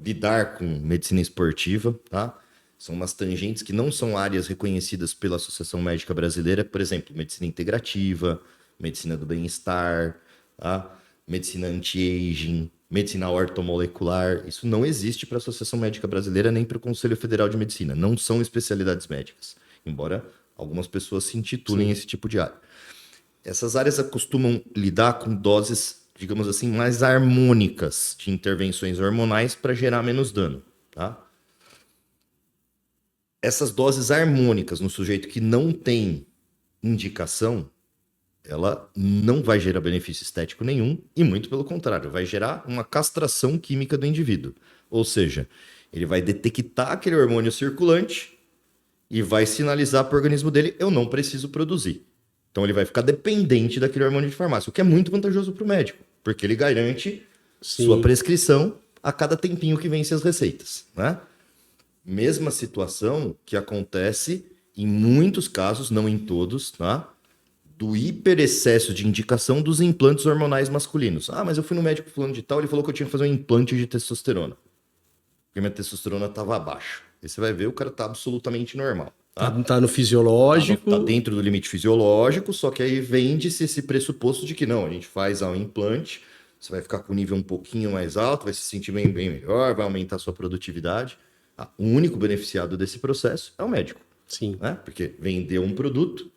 lidar com medicina esportiva, tá? São umas tangentes que não são áreas reconhecidas pela Associação Médica Brasileira, por exemplo, medicina integrativa, medicina do bem-estar, tá? Medicina anti-aging, medicina ortomolecular. Isso não existe para a Associação Médica Brasileira nem para o Conselho Federal de Medicina. Não são especialidades médicas, embora algumas pessoas se intitulem esse tipo de área. Essas áreas costumam lidar com doses, digamos assim, mais harmônicas de intervenções hormonais para gerar menos dano. Tá? Essas doses harmônicas no sujeito que não tem indicação, ela não vai gerar benefício estético nenhum e, muito pelo contrário, vai gerar uma castração química do indivíduo. Ou seja, ele vai detectar aquele hormônio circulante e vai sinalizar para o organismo dele: eu não preciso produzir. Então ele vai ficar dependente daquele hormônio de farmácia, o que é muito vantajoso para o médico, porque ele garante sua prescrição a cada tempinho que vence as receitas. Né? Mesma situação que acontece em muitos casos, não em todos, tá? Do hiperexcesso de indicação dos implantes hormonais masculinos. Ah, mas eu fui no médico fulano de tal, ele falou que eu tinha que fazer um implante de testosterona, porque minha testosterona estava abaixo. Aí você vai ver, o cara está absolutamente normal. Tá no fisiológico. Tá dentro do limite fisiológico, só que aí vende-se esse pressuposto de que não, a gente faz um implante, você vai ficar com o nível um pouquinho mais alto, vai se sentir bem melhor, vai aumentar a sua produtividade. O único beneficiado desse processo é o médico. Sim. Né? Porque vendeu um produto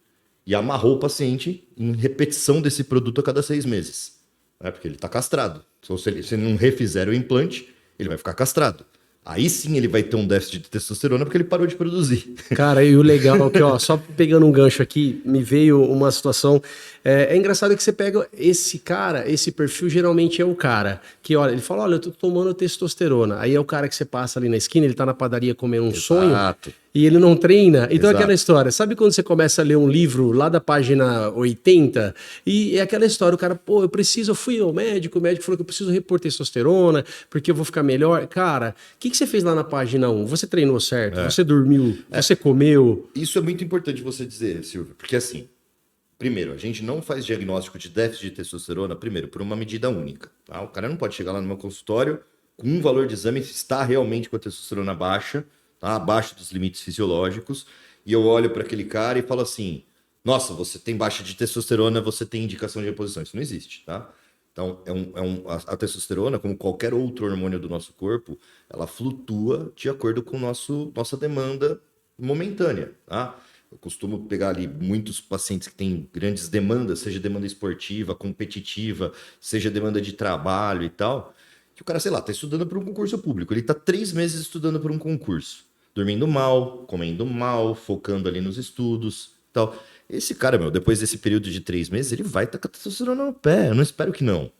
e amarrou o paciente em repetição desse produto a cada 6 meses. Né? Porque ele está castrado. Se ele não refizer o implante, ele vai ficar castrado. Aí sim ele vai ter um déficit de testosterona porque ele parou de produzir. Cara, e o legal é que, ó, só pegando um gancho aqui, me veio uma situação. É engraçado que você pega esse cara, esse perfil geralmente é o cara que, olha, ele fala: olha, eu tô tomando testosterona. Aí é o cara que você passa ali na esquina, ele tá na padaria comendo um sonho e ele não treina. Então é aquela história. Sabe quando você começa a ler um livro lá da página 80 e é aquela história, o cara, pô, eu fui ao médico, o médico falou que eu preciso repor testosterona porque eu vou ficar melhor. Cara, o que você fez lá na página 1? Você treinou certo? Você dormiu? Você comeu? Isso é muito importante você dizer, Silvio, porque assim, primeiro, a gente não faz diagnóstico de déficit de testosterona, primeiro, por uma medida única. Tá? O cara não pode chegar lá no meu consultório com um valor de exame se está realmente com a testosterona baixa, tá? Abaixo dos limites fisiológicos, e eu olho para aquele cara e falo assim: nossa, você tem baixa de testosterona, você tem indicação de reposição. Isso não existe, tá? Então, a testosterona, como qualquer outro hormônio do nosso corpo, ela flutua de acordo com nossa demanda momentânea, tá? Eu costumo pegar ali muitos pacientes que têm grandes demandas, seja demanda esportiva, competitiva, seja demanda de trabalho e tal, que o cara, sei lá, está estudando para um concurso público. Ele está 3 meses estudando para um concurso, dormindo mal, comendo mal, focando ali nos estudos e tal. Esse cara, depois desse período de 3 meses, ele vai estar com a testosterona no pé. Eu não espero que não.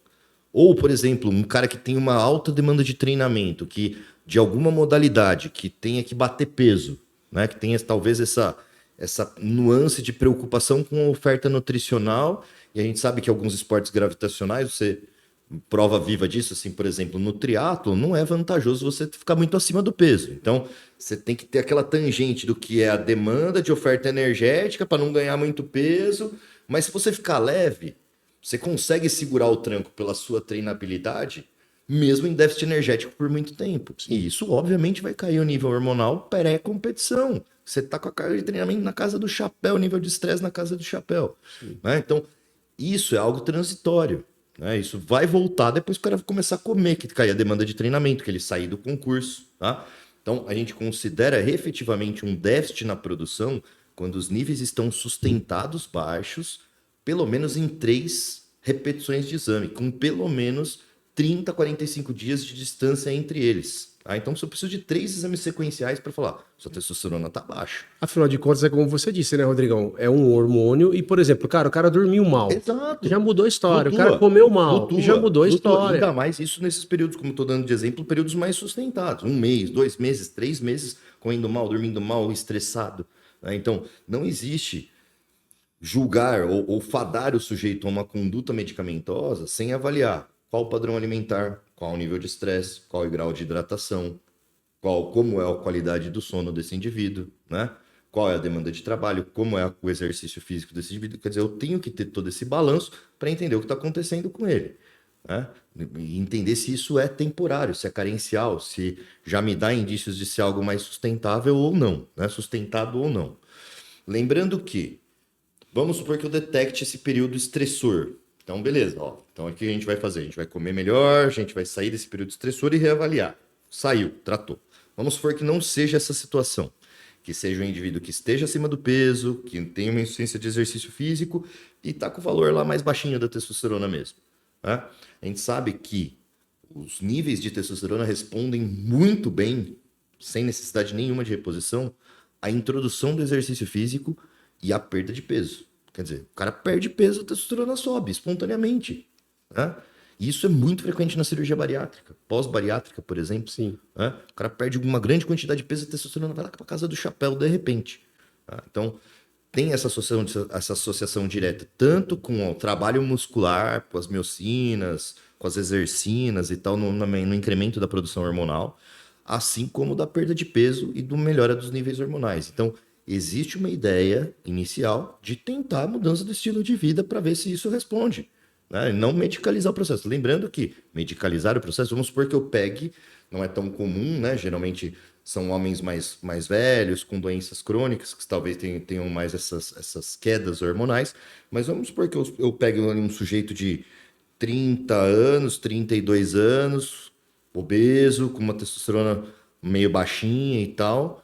Ou, por exemplo, um cara que tem uma alta demanda de treinamento, que de alguma modalidade, que tenha que bater peso, né? Que tenha talvez essa nuance de preocupação com a oferta nutricional, e a gente sabe que alguns esportes gravitacionais, você prova viva disso, assim, por exemplo, no triatlo, não é vantajoso você ficar muito acima do peso. Então, você tem que ter aquela tangente do que é a demanda de oferta energética para não ganhar muito peso, mas se você ficar leve, você consegue segurar o tranco pela sua treinabilidade, mesmo em déficit energético por muito tempo. E isso, obviamente, vai cair o nível hormonal pré-competição. Você tá com a carga de treinamento na casa do chapéu, nível de estresse na casa do chapéu. Né? Então, isso é algo transitório. Né? Isso vai voltar depois que o cara começar a comer, que cair a demanda de treinamento, que ele sair do concurso. Tá? Então, a gente considera efetivamente um déficit na produção quando os níveis estão sustentados baixos, pelo menos em 3 repetições de exame, com pelo menos 30, 45 dias de distância entre eles. Tá? Então, eu preciso de 3 exames sequenciais para falar, sua testosterona está baixa. Afinal de contas, é como você disse, né, Rodrigão? É um hormônio e, por exemplo, cara, o cara dormiu mal. Exato. Já mudou a história. Flutua, o cara comeu mal. flutua, Já mudou a história. Ainda mais isso nesses períodos, como estou dando de exemplo, períodos mais sustentados. 1 mês, 2 meses, 3 meses, comendo mal, dormindo mal, estressado. Né? Então, não existe julgar ou fadar o sujeito a uma conduta medicamentosa sem avaliar qual o padrão alimentar, qual o nível de estresse, qual o grau de hidratação, como é a qualidade do sono desse indivíduo, né? Qual é a demanda de trabalho, como é o exercício físico desse indivíduo. Quer dizer, eu tenho que ter todo esse balanço para entender o que está acontecendo com ele. Né? E entender se isso é temporário, se é carencial, se já me dá indícios de ser algo mais sustentável ou não, né? Sustentado ou não. Lembrando que, vamos supor que eu detecte esse período estressor. Então, beleza. Ó. Então, o que a gente vai fazer? A gente vai comer melhor, a gente vai sair desse período estressor e reavaliar. Saiu, tratou. Vamos supor que não seja essa situação. Que seja um indivíduo que esteja acima do peso, que tenha uma insuficiência de exercício físico e está com o valor lá mais baixinho da testosterona mesmo. Né? A gente sabe que os níveis de testosterona respondem muito bem, sem necessidade nenhuma de reposição, à introdução do exercício físico e à perda de peso. Quer dizer, o cara perde peso, a testosterona sobe espontaneamente. Né? E isso é muito frequente na cirurgia bariátrica, pós-bariátrica, por exemplo. Sim. Né? O cara perde uma grande quantidade de peso, a testosterona vai lá para casa do chapéu de repente. Tá? Então, tem essa associação direta, tanto com o trabalho muscular, com as miocinas, com as exercinas e tal, no incremento da produção hormonal, assim como da perda de peso e do melhora dos níveis hormonais. Então, existe uma ideia inicial de tentar a mudança do estilo de vida para ver se isso responde. Né? Não medicalizar o processo. Lembrando que medicalizar o processo, vamos supor que eu pegue, não é tão comum, né? Geralmente são homens mais velhos, com doenças crônicas, que talvez tenham mais essas quedas hormonais, mas vamos supor que eu pegue um sujeito de 30 anos, 32 anos, obeso, com uma testosterona meio baixinha e tal,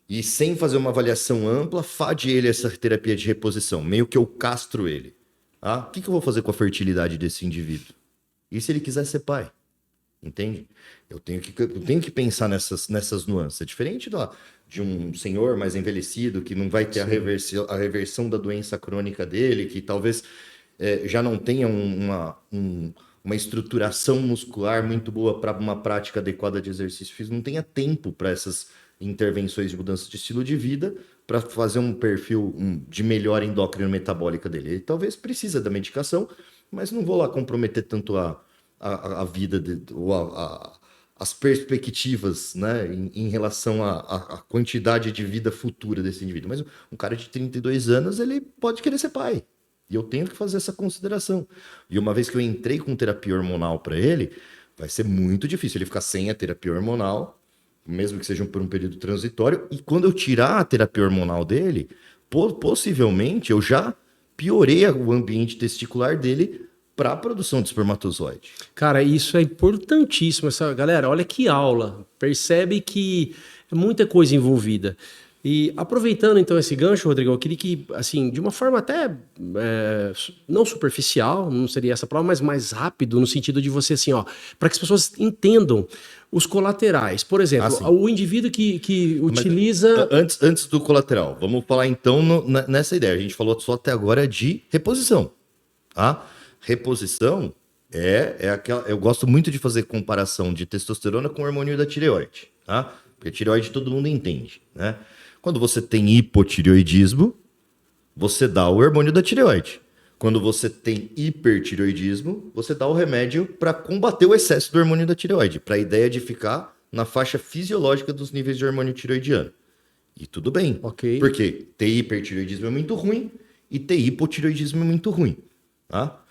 e sem fazer uma avaliação ampla, fade ele essa terapia de reposição, meio que eu castro ele. Ah, o que eu vou fazer com a fertilidade desse indivíduo? E se ele quiser ser pai? Entende? Eu tenho que pensar nessas nuances. É diferente de um senhor mais envelhecido que não vai ter a reversão da doença crônica dele, que talvez já não tenha uma estruturação muscular muito boa para uma prática adequada de exercício físico, não tenha tempo para essas intervenções de mudança de estilo de vida para fazer um perfil de melhora endócrino metabólica dele. Ele talvez precisa da medicação, mas não vou lá comprometer tanto a vida ou as perspectivas, né, em relação à quantidade de vida futura desse indivíduo. Mas um cara de 32 anos, ele pode querer ser pai. E eu tenho que fazer essa consideração. E uma vez que eu entrei com terapia hormonal para ele, vai ser muito difícil ele ficar sem a terapia hormonal, mesmo que seja por um período transitório. E quando eu tirar a terapia hormonal dele, possivelmente eu já piorei o ambiente testicular dele para a produção de espermatozoide. Cara, isso é importantíssimo. Galera, olha que aula. Percebe que é muita coisa envolvida. E aproveitando então esse gancho, Rodrigo, eu queria que, assim, de uma forma até não superficial, não seria essa palavra, mas mais rápido, no sentido de você, assim, ó, para que as pessoas entendam os colaterais. Por exemplo, o indivíduo que utiliza... Antes do colateral, vamos falar então nessa ideia. A gente falou só até agora de reposição. Tá? Reposição Eu gosto muito de fazer comparação de testosterona com o hormônio da tireoide, tá? Porque tireoide todo mundo entende, né? Quando você tem hipotireoidismo, você dá o hormônio da tireoide. Quando você tem hipertireoidismo, você dá o remédio para combater o excesso do hormônio da tireoide, para a ideia de ficar na faixa fisiológica dos níveis de hormônio tireoidiano. E tudo bem. Ok. Porque ter hipertireoidismo é muito ruim e ter hipotireoidismo é muito ruim, tá?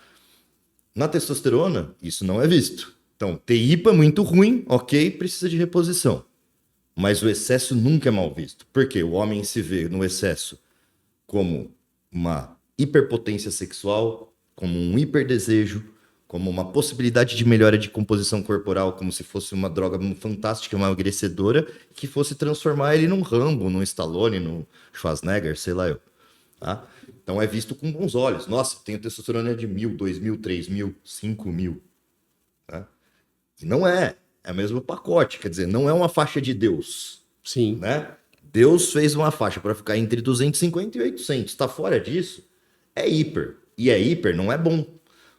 Na testosterona, isso não é visto. Então, ter hipo é muito ruim, ok, precisa de reposição. Mas o excesso nunca é mal visto. Porque o homem se vê no excesso como uma hiperpotência sexual, como um hiperdesejo, como uma possibilidade de melhora de composição corporal, como se fosse uma droga fantástica, emagrecedora, que fosse transformar ele num Rambo, num Stallone, num Schwarzenegger, sei lá eu. Tá? Então é visto com bons olhos. Nossa, tenho testosterona de 1.000, 2.000, 3.000, 5.000. Tá? E não é. É o mesmo pacote. Quer dizer, não é uma faixa de Deus. Sim. Né? Deus fez uma faixa para ficar entre 250 e 800. Está fora disso, é hiper. E é hiper, não é bom.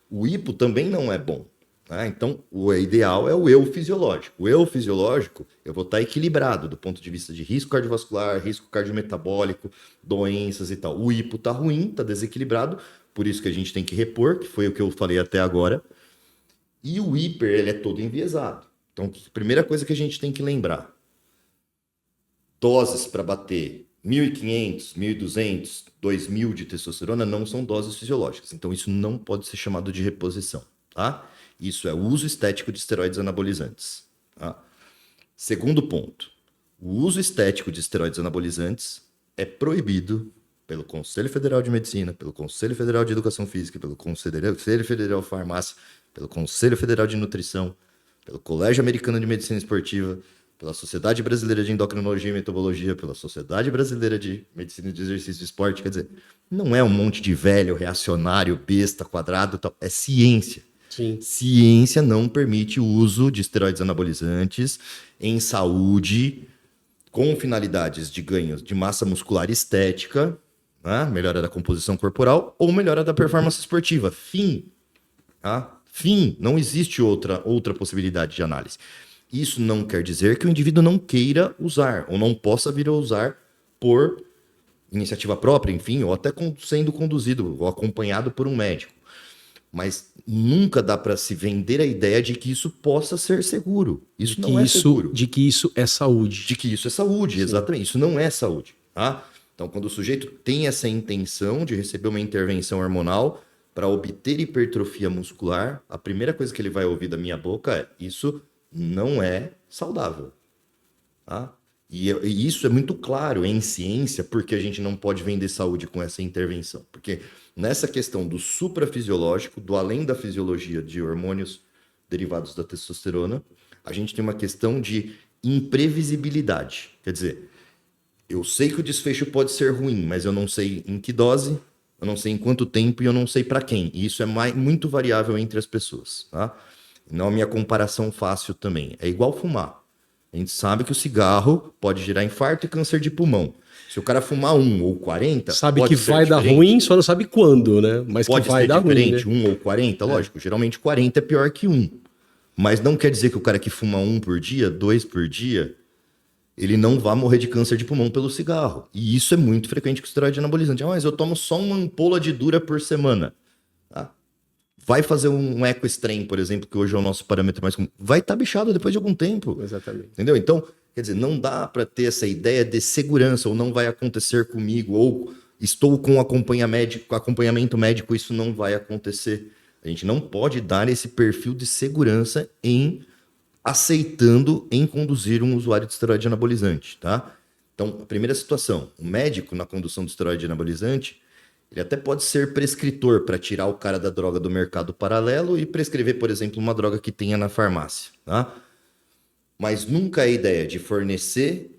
O hipo também não é bom. Né? Então, o ideal é o eu fisiológico. O eu fisiológico, eu vou estar equilibrado do ponto de vista de risco cardiovascular, risco cardiometabólico, doenças e tal. O hipo está ruim, está desequilibrado, por isso que a gente tem que repor, que foi o que eu falei até agora. E o hiper, ele é todo enviesado. Então, a primeira coisa que a gente tem que lembrar, doses para bater 1.500, 1.200, 2.000 de testosterona não são doses fisiológicas. Então, isso não pode ser chamado de reposição, tá? Isso é o uso estético de esteroides anabolizantes. Tá? Segundo ponto, o uso estético de esteroides anabolizantes é proibido pelo Conselho Federal de Medicina, pelo Conselho Federal de Educação Física, pelo Conselho Federal de Farmácia, pelo Conselho Federal de Nutrição, pelo Colégio Americano de Medicina Esportiva, pela Sociedade Brasileira de Endocrinologia e Metabologia, pela Sociedade Brasileira de Medicina de Exercício e Esporte. Quer dizer, não é um monte de velho, reacionário, besta, quadrado, tal. É ciência. Sim. Ciência não permite o uso de esteroides anabolizantes em saúde com finalidades de ganho de massa muscular estética, né? Melhora da composição corporal ou melhora da performance esportiva. Fim. Tá? Fim. Não existe outra possibilidade de análise. Isso não quer dizer que o indivíduo não queira usar ou não possa vir a usar por iniciativa própria, enfim, ou até sendo conduzido ou acompanhado por um médico. Mas nunca dá para se vender a ideia de que isso possa ser seguro. Isso não é seguro. De que isso é saúde. De que isso é saúde, sim. Exatamente. Isso não é saúde. Tá? Então, quando o sujeito tem essa intenção de receber uma intervenção hormonal para obter hipertrofia muscular, a primeira coisa que ele vai ouvir da minha boca é: isso não é saudável. Tá? E isso é muito claro em ciência, porque a gente não pode vender saúde com essa intervenção. Porque nessa questão do suprafisiológico, do além da fisiologia de hormônios derivados da testosterona, a gente tem uma questão de imprevisibilidade. Quer dizer, eu sei que o desfecho pode ser ruim, mas eu não sei em que dose, eu não sei em quanto tempo e eu não sei para quem. E isso é muito variável entre as pessoas. Tá? Não é a minha comparação fácil também. É igual fumar. A gente sabe que o cigarro pode gerar infarto e câncer de pulmão. Se o cara fumar 1 ou 40... Sabe que vai dar ruim, só não sabe quando, né? Mas pode que vai dar ruim, né? 1 ou 40, lógico. Geralmente 40 é pior que 1. Mas não quer dizer que o cara que fuma 1 por dia, 2 por dia, ele não vai morrer de câncer de pulmão pelo cigarro. E isso é muito frequente com esteroide anabolizante. Mas eu tomo só uma ampola de dura por semana. Tá? Vai fazer um eco-strain, por exemplo, que hoje é o nosso parâmetro mais comum. Vai estar bichado depois de algum tempo. Exatamente. Entendeu? Então, quer dizer, não dá para ter essa ideia de segurança, ou não vai acontecer comigo, ou estou com acompanhamento médico, isso não vai acontecer. A gente não pode dar esse perfil de segurança em aceitando em conduzir um usuário de esteroide anabolizante, tá? Então, a primeira situação, o médico na condução do esteroide anabolizante, ele até pode ser prescritor para tirar o cara da droga do mercado paralelo e prescrever, por exemplo, uma droga que tenha na farmácia, tá? Mas nunca é a ideia de fornecer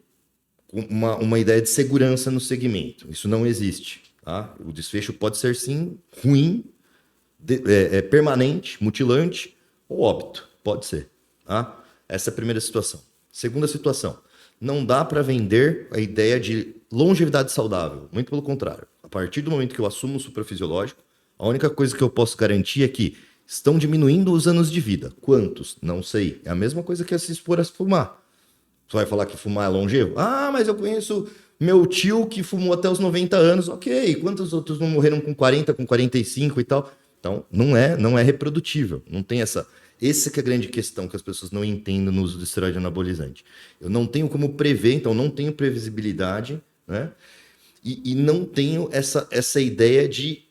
uma ideia de segurança no segmento. Isso não existe, tá? O desfecho pode ser, sim, ruim, permanente, mutilante ou óbito. Pode ser, tá? Essa é a primeira situação. Segunda situação, não dá para vender a ideia de longevidade saudável. Muito pelo contrário. A partir do momento que eu assumo o suprafisiológico, a única coisa que eu posso garantir é que estão diminuindo os anos de vida. Quantos? Não sei. É a mesma coisa que se expor a fumar. Você vai falar que fumar é longevo? Ah, mas eu conheço meu tio que fumou até os 90 anos. Ok, quantos outros não morreram com 40, com 45 e tal? Então, não é reprodutível. Não tem essa... Essa que é a grande questão que as pessoas não entendem no uso do esteroide anabolizante. Eu não tenho como prever, então não tenho previsibilidade, né? E não tenho essa ideia de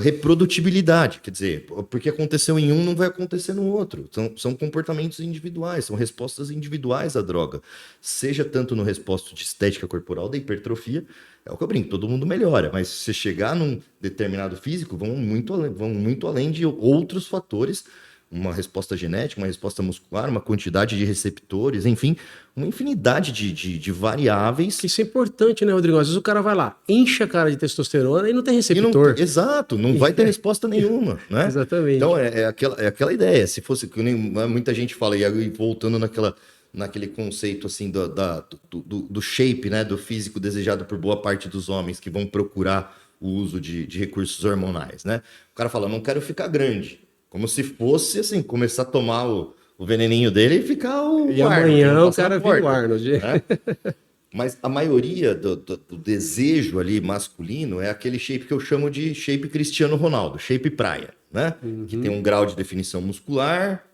reprodutibilidade, quer dizer, porque aconteceu em um, não vai acontecer no outro. São comportamentos individuais, são respostas individuais à droga. Seja tanto no resposta de estética corporal, da hipertrofia, é o que eu brinco, todo mundo melhora, mas se você chegar num determinado físico, vão muito além de outros fatores, uma resposta genética, uma resposta muscular, uma quantidade de receptores, enfim, uma infinidade de variáveis. Isso é importante, né, Rodrigo? Às vezes o cara vai lá, enche a cara de testosterona e não tem receptor. Exato, não vai ter resposta nenhuma, né? Exatamente. Então, é aquela ideia. Se fosse, que nem muita gente fala, e voltando naquele conceito assim do shape, né? Do físico desejado por boa parte dos homens que vão procurar o uso de recursos hormonais, né? O cara fala, não quero ficar grande. Como se fosse, assim, começar a tomar o veneninho dele e ficar o E Arnold, amanhã o cara vira o Arnold. né? Mas a maioria do desejo ali masculino é aquele shape que eu chamo de shape Cristiano Ronaldo, shape praia, né? Que tem um grau de definição muscular,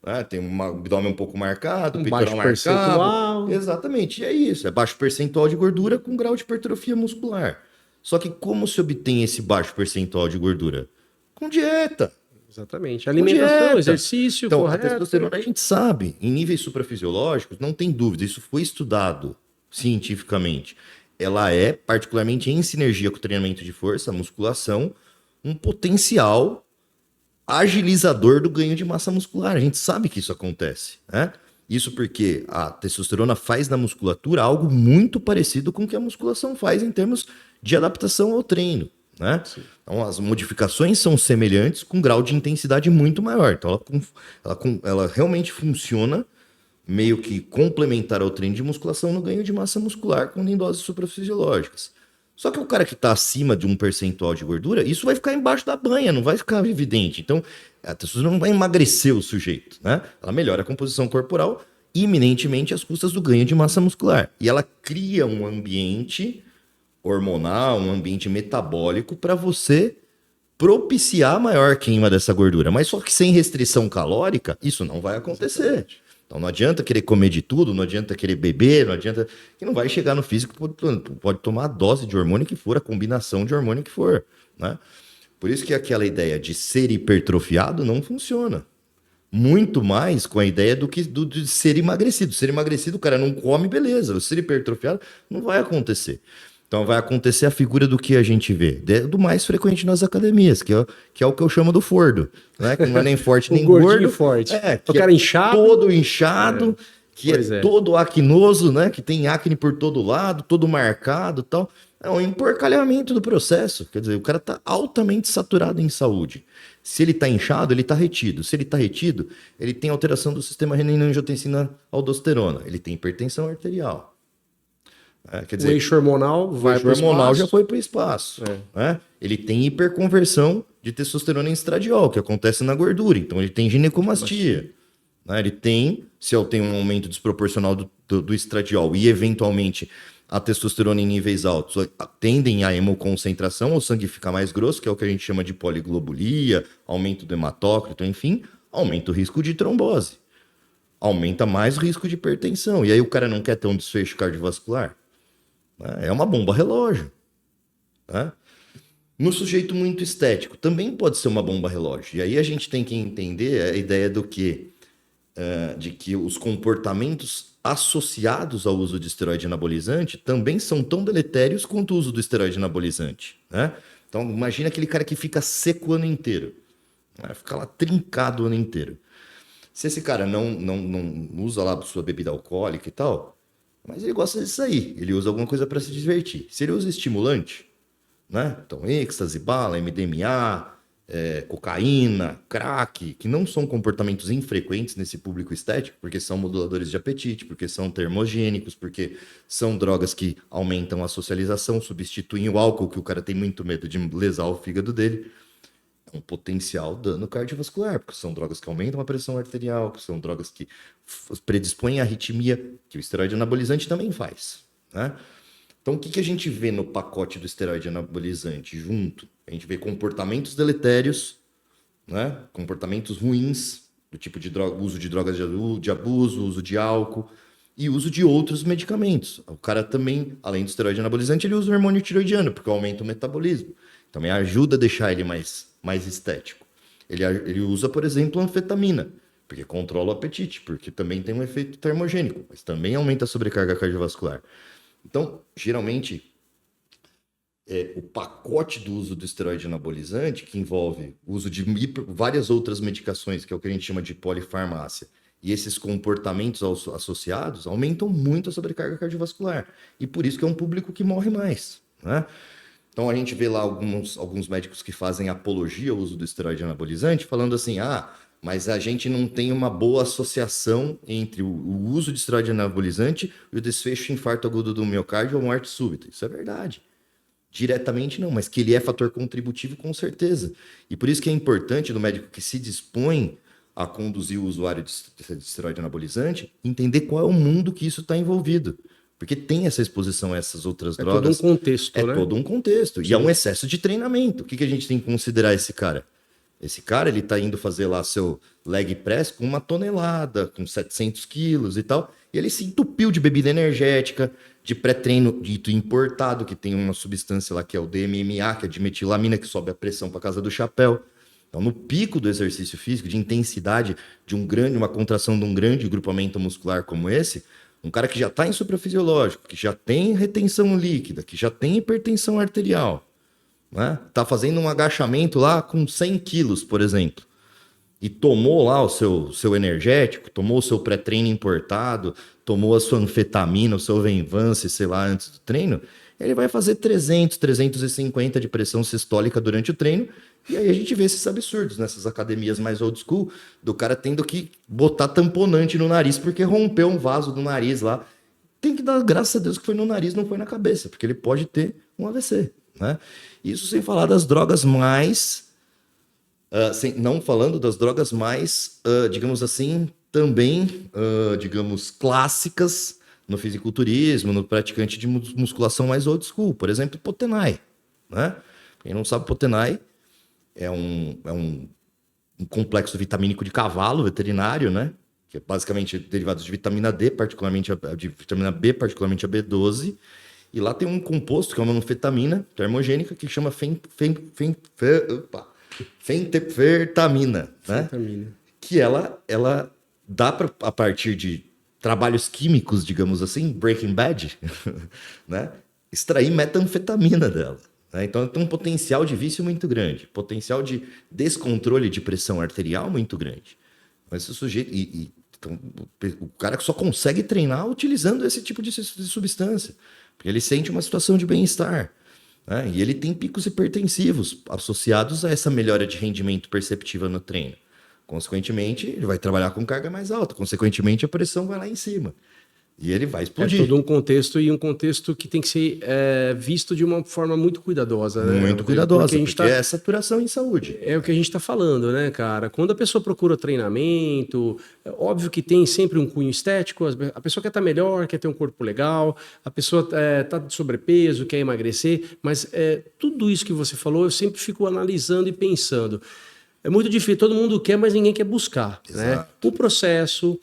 né? Tem um abdômen um pouco marcado, Baixo percentual. Exatamente, e é isso. É baixo percentual de gordura com grau de hipertrofia muscular. Só que como se obtém esse baixo percentual de gordura? Com dieta. Exatamente. Alimentação, dieta. exercício, Então, correto. a testosterona a gente sabe, em níveis suprafisiológicos, não tem dúvida, isso foi estudado cientificamente. Ela é, particularmente em sinergia com o treinamento de força, a musculação, um potencial agilizador do ganho de massa muscular. A gente sabe que isso acontece, né? Isso porque a testosterona faz na musculatura algo muito parecido com o que a musculação faz em termos de adaptação ao treino, né? Então, as modificações são semelhantes com um grau de intensidade muito maior. Então, ela realmente funciona meio que complementar ao treino de musculação no ganho de massa muscular quando em doses suprafisiológicas. Só que o cara que está acima de um percentual de gordura, isso vai ficar embaixo da banha, não vai ficar evidente. Então, a testosterona não vai emagrecer o sujeito, né? Ela melhora a composição corporal iminentemente às custas do ganho de massa muscular. E ela cria um ambiente hormonal, um ambiente metabólico para você propiciar a maior queima dessa gordura. Mas só que sem restrição calórica, isso não vai acontecer. Exatamente. Então não adianta querer comer de tudo, não adianta querer beber, não adianta... que não vai chegar no físico, pode tomar a dose de hormônio que for, a combinação de hormônio que for, né? Por isso que aquela ideia de ser hipertrofiado não funciona. Muito mais com a ideia de ser emagrecido. Ser emagrecido, o cara não come, beleza. O ser hipertrofiado não vai acontecer. Então vai acontecer a figura do que a gente vê, do mais frequente nas academias, que é o que eu chamo do fordo, né? Que não é nem forte nem gordo. Forte. Que o cara inchado. Todo inchado, que é todo acnoso, né? Que tem acne por todo lado, todo marcado e tal. É um emporcalhamento do processo. Quer dizer, o cara está altamente saturado em saúde. Se ele está inchado, ele está retido. Se ele está retido, ele tem alteração do sistema renina-angiotensina-aldosterona. Ele tem hipertensão arterial. Quer dizer, o eixo hormonal vai para o espaço. O hormonal já foi para o espaço. Né? Ele tem hiperconversão de testosterona em estradiol, que acontece na gordura. Então, ele tem ginecomastia. Né? Ele tem, se eu tenho um aumento desproporcional do estradiol e, eventualmente, a testosterona em níveis altos tendem a hemoconcentração, o sangue fica mais grosso, que é o que a gente chama de poliglobulia, aumento do hematócrito, enfim, aumenta o risco de trombose. Aumenta mais o risco de hipertensão. E aí o cara não quer ter um desfecho cardiovascular? É uma bomba relógio. Né? No sujeito muito estético, também pode ser uma bomba relógio. E aí a gente tem que entender a ideia do quê? De que os comportamentos associados ao uso de esteroide anabolizante também são tão deletérios quanto o uso do esteroide anabolizante. Né? Então imagina aquele cara que fica seco o ano inteiro. Fica lá trincado o ano inteiro. Se esse cara não usa lá sua bebida alcoólica e tal, mas ele gosta disso aí, ele usa alguma coisa para se divertir. Se ele usa estimulante, né? Então, êxtase, bala, MDMA, cocaína, crack, que não são comportamentos infrequentes nesse público estético, porque são moduladores de apetite, porque são termogênicos, porque são drogas que aumentam a socialização, substituem o álcool, que o cara tem muito medo de lesar o fígado dele. É um potencial dano cardiovascular, porque são drogas que aumentam a pressão arterial, que são drogas que predispõem à arritmia, que o esteroide anabolizante também faz, né? Então, o que a gente vê no pacote do esteroide anabolizante junto? A gente vê comportamentos deletérios, né? Comportamentos ruins, do tipo de droga, uso de drogas de abuso, uso de álcool e uso de outros medicamentos. O cara também, além do esteroide anabolizante, ele usa o hormônio tiroidiano, porque aumenta o metabolismo. Também ajuda a deixar ele mais estético. Ele usa, por exemplo, anfetamina, porque controla o apetite, porque também tem um efeito termogênico, mas também aumenta a sobrecarga cardiovascular. Então, geralmente, o pacote do uso do esteroide anabolizante, que envolve o uso de várias outras medicações, que é o que a gente chama de polifarmácia, e esses comportamentos associados aumentam muito a sobrecarga cardiovascular. E por isso que é um público que morre mais, né? Então a gente vê lá alguns médicos que fazem apologia ao uso do esteroide anabolizante, falando assim, mas a gente não tem uma boa associação entre o uso de esteroide anabolizante e o desfecho de infarto agudo do miocárdio ou morte súbita. Isso é verdade. Diretamente não, mas que ele é fator contributivo com certeza. E por isso que é importante do médico que se dispõe a conduzir o usuário de esteroide anabolizante entender qual é o mundo que isso está envolvido. Porque tem essa exposição a essas outras drogas. É todo um contexto, né? É todo um contexto. Sim. E é um excesso de treinamento. O que a gente tem que considerar esse cara? Esse cara, ele tá indo fazer lá seu leg press com 1 tonelada, com 700 quilos e tal. E ele se entupiu de bebida energética, de pré-treino dito importado, que tem uma substância lá que é o DMMA, que é dimetilamina, que sobe a pressão para casa do chapéu. Então, no pico do exercício físico, de intensidade de uma contração de um grande grupamento muscular como esse, um cara que já está em suprafisiológico, que já tem retenção líquida, que já tem hipertensão arterial, né? Tá fazendo um agachamento lá com 100 quilos, por exemplo, e tomou lá o seu energético, tomou o seu pré-treino importado, tomou a sua anfetamina, o seu Venvance, sei lá, antes do treino, ele vai fazer 300, 350 de pressão sistólica durante o treino, e aí a gente vê esses absurdos nessas academias mais old school, do cara tendo que botar tamponante no nariz porque rompeu um vaso do nariz lá. Tem que dar graças a Deus que foi no nariz, não foi na cabeça, porque ele pode ter um AVC, né? Isso sem falar das drogas mais... não falando das drogas mais, digamos assim, também, digamos, clássicas no fisiculturismo, no praticante de musculação mais old school. Por exemplo, Potenai, né? Quem não sabe, Potenai é um complexo vitamínico de cavalo veterinário, né? Que é basicamente derivado de vitamina D, particularmente de vitamina B, particularmente a B12. E lá tem um composto que é uma anfetamina termogênica que chama fentertamina, né? Que ela dá a partir de trabalhos químicos, digamos assim, Breaking Bad, né? Extrair metanfetamina dela. Né? Então tem um potencial de vício muito grande, potencial de descontrole de pressão arterial muito grande. Mas esse sujeito... Então, o cara só consegue treinar utilizando esse tipo de substância, porque ele sente uma situação de bem-estar, né? E ele tem picos hipertensivos associados a essa melhora de rendimento perceptiva no treino. Consequentemente, ele vai trabalhar com carga mais alta, consequentemente, a pressão vai lá em cima. E ele vai explodir. É todo um contexto e um contexto que tem que ser visto de uma forma muito cuidadosa, né? Muito cuidadosa, porque é saturação em saúde. É o que a gente está falando, né, cara? Quando a pessoa procura treinamento, é óbvio que tem sempre um cunho estético, a pessoa quer estar melhor, quer ter um corpo legal, a pessoa está de sobrepeso, quer emagrecer, mas tudo isso que você falou, eu sempre fico analisando e pensando. É muito difícil, todo mundo quer, mas ninguém quer buscar, né? O processo,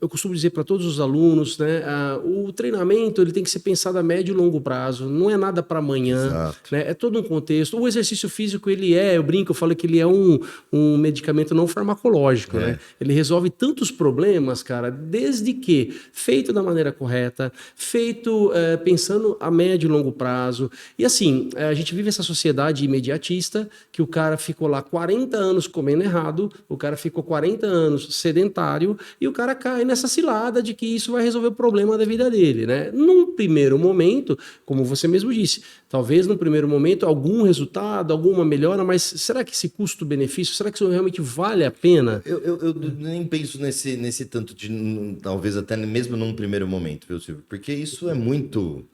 eu costumo dizer para todos os alunos, né? O treinamento ele tem que ser pensado a médio e longo prazo, não é nada para amanhã, né? É todo um contexto. O exercício físico, eu brinco, eu falo que ele é um medicamento não farmacológico, né? Ele resolve tantos problemas, cara, desde que feito da maneira correta, feito pensando a médio e longo prazo. E assim, a gente vive essa sociedade imediatista, que o cara ficou lá 40 anos comendo errado, o cara ficou 40 anos sedentário e o cara cai nessa cilada de que isso vai resolver o problema da vida dele, né? Num primeiro momento, como você mesmo disse, talvez num primeiro momento algum resultado, alguma melhora, mas será que esse custo-benefício, será que isso realmente vale a pena? Eu nem penso nesse tanto de, talvez até mesmo num primeiro momento, viu, Silvio? Porque isso é muito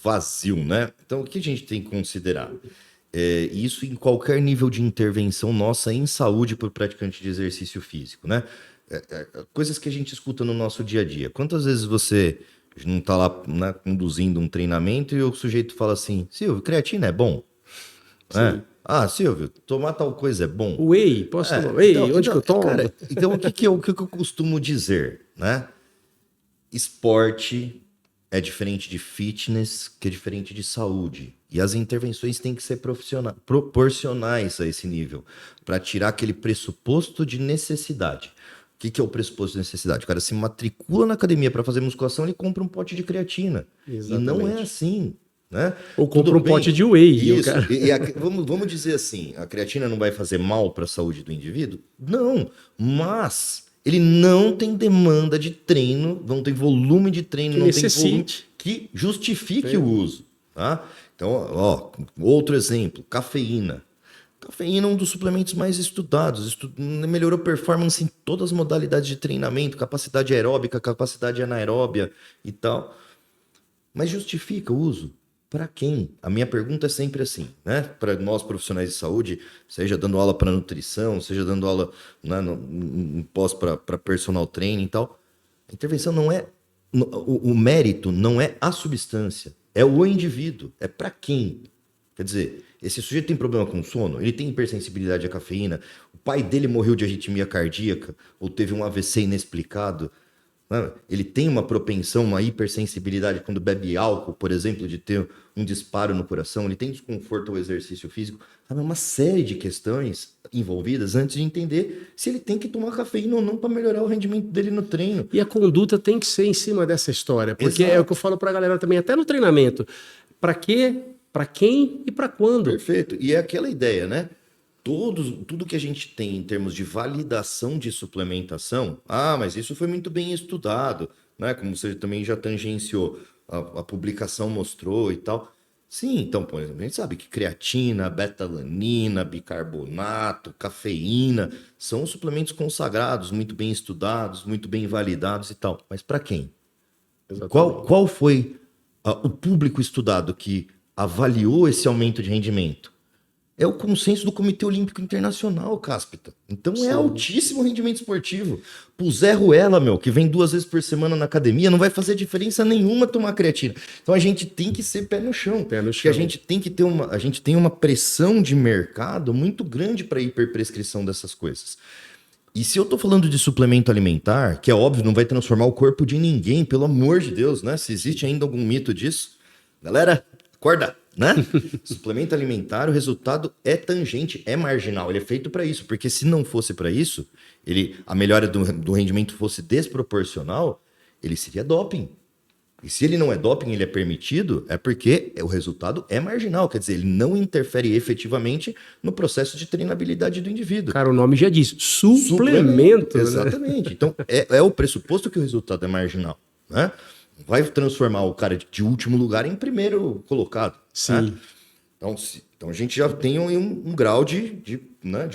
vazio, né? Então, o que a gente tem que considerar? Isso em qualquer nível de intervenção nossa em saúde para o praticante de exercício físico, né? Coisas que a gente escuta no nosso dia a dia. Quantas vezes você não está lá, né, conduzindo um treinamento e o sujeito fala assim, Silvio, creatina é bom? Sim. Ah, Silvio, tomar tal coisa é bom? Whey, posso tomar whey? Onde que eu tomo? Cara, então o que eu costumo dizer, né? Esporte é diferente de fitness, que é diferente de saúde. E as intervenções têm que ser proporcionais a esse nível, para tirar aquele pressuposto de necessidade. O que é o pressuposto de necessidade? O cara se matricula na academia para fazer musculação, ele compra um pote de creatina. Exatamente. E não é assim, né? Ou compra um pote de whey. Isso. Vamos dizer assim, a creatina não vai fazer mal para a saúde do indivíduo? Não, mas ele não tem demanda de treino, não tem volume de treino, Que não necessite. tem volume que justifique o uso, tá? Então, ó, outro exemplo, cafeína. Cafeína é um dos suplementos mais estudados, melhorou performance em todas as modalidades de treinamento, capacidade aeróbica, capacidade anaeróbia e tal. Mas justifica o uso? Para quem? A minha pergunta é sempre assim, né? Para nós profissionais de saúde, seja dando aula para nutrição, seja dando aula, né, em pós para personal training e tal. A intervenção não é. O mérito não é a substância, é o indivíduo. É para quem? Quer dizer, esse sujeito tem problema com sono, ele tem hipersensibilidade à cafeína, o pai dele morreu de arritmia cardíaca ou teve um AVC inexplicado. Ele tem uma propensão, uma hipersensibilidade quando bebe álcool, por exemplo, de ter um disparo no coração, ele tem desconforto ao exercício físico, sabe? Uma série de questões envolvidas antes de entender se ele tem que tomar cafeína ou não para melhorar o rendimento dele no treino. E a conduta tem que ser em cima dessa história, porque Exato. é o que eu falo para a galera também, até no treinamento. Para quê? Para quem e para quando? Perfeito. E é aquela ideia, né? Tudo que a gente tem em termos de validação de suplementação, mas isso foi muito bem estudado, né? Como você também já tangenciou, a publicação mostrou e tal. Sim, então, por exemplo, a gente sabe que creatina, betalanina, bicarbonato, cafeína são suplementos consagrados, muito bem estudados, muito bem validados e tal. Mas para quem? Qual foi o público estudado que avaliou esse aumento de rendimento? É o consenso do Comitê Olímpico Internacional, Cáspita. Então Sim. É altíssimo rendimento esportivo. Pro Zé Ruela, que vem 2 vezes por semana na academia, não vai fazer diferença nenhuma tomar creatina. Então a gente tem que ser pé no chão. Porque a gente tem que ter a gente tem uma pressão de mercado muito grande para hiperprescrição dessas coisas. E se eu tô falando de suplemento alimentar, que é óbvio, não vai transformar o corpo de ninguém, pelo amor de Deus, né? Se existe ainda algum mito disso, galera, acorda! Né? Suplemento alimentar, o resultado é tangente, é marginal, ele é feito para isso, porque se não fosse para isso, a melhora do rendimento fosse desproporcional, ele seria doping. E se ele não é doping, ele é permitido, é porque o resultado é marginal, quer dizer, ele não interfere efetivamente no processo de treinabilidade do indivíduo. Cara, o nome já diz, suplemento. Né? Exatamente. Então, é o pressuposto que o resultado é marginal, né? Vai transformar o cara de último lugar em primeiro colocado. Sim. Né? Então a gente já tem um grau de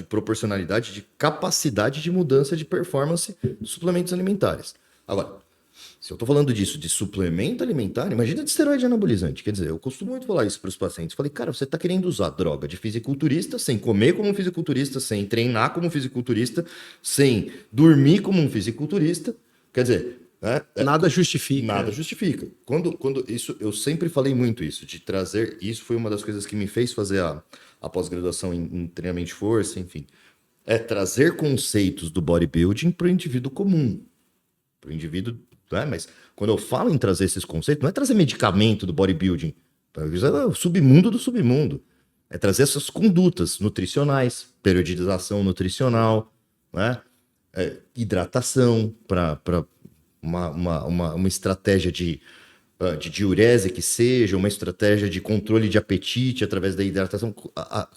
proporcionalidade, de capacidade de mudança de performance dos suplementos alimentares. Agora, se eu estou falando disso, de suplemento alimentar, imagina de esteroide anabolizante. Quer dizer, eu costumo muito falar isso para os pacientes. Falei, cara, você está querendo usar droga de fisiculturista, sem comer como um fisiculturista, sem treinar como um fisiculturista, sem dormir como um fisiculturista. Quer dizer... Nada justifica. Nada justifica. Quando isso, eu sempre falei muito isso, de trazer. Isso foi uma das coisas que me fez fazer a pós-graduação em treinamento de força, enfim. É trazer conceitos do bodybuilding para o indivíduo comum. Para o indivíduo. Né? Mas quando eu falo em trazer esses conceitos, não é trazer medicamento do bodybuilding. É o submundo do submundo. É trazer essas condutas nutricionais, periodização nutricional, né? Hidratação para uma estratégia de diurese que seja, uma estratégia de controle de apetite através da hidratação,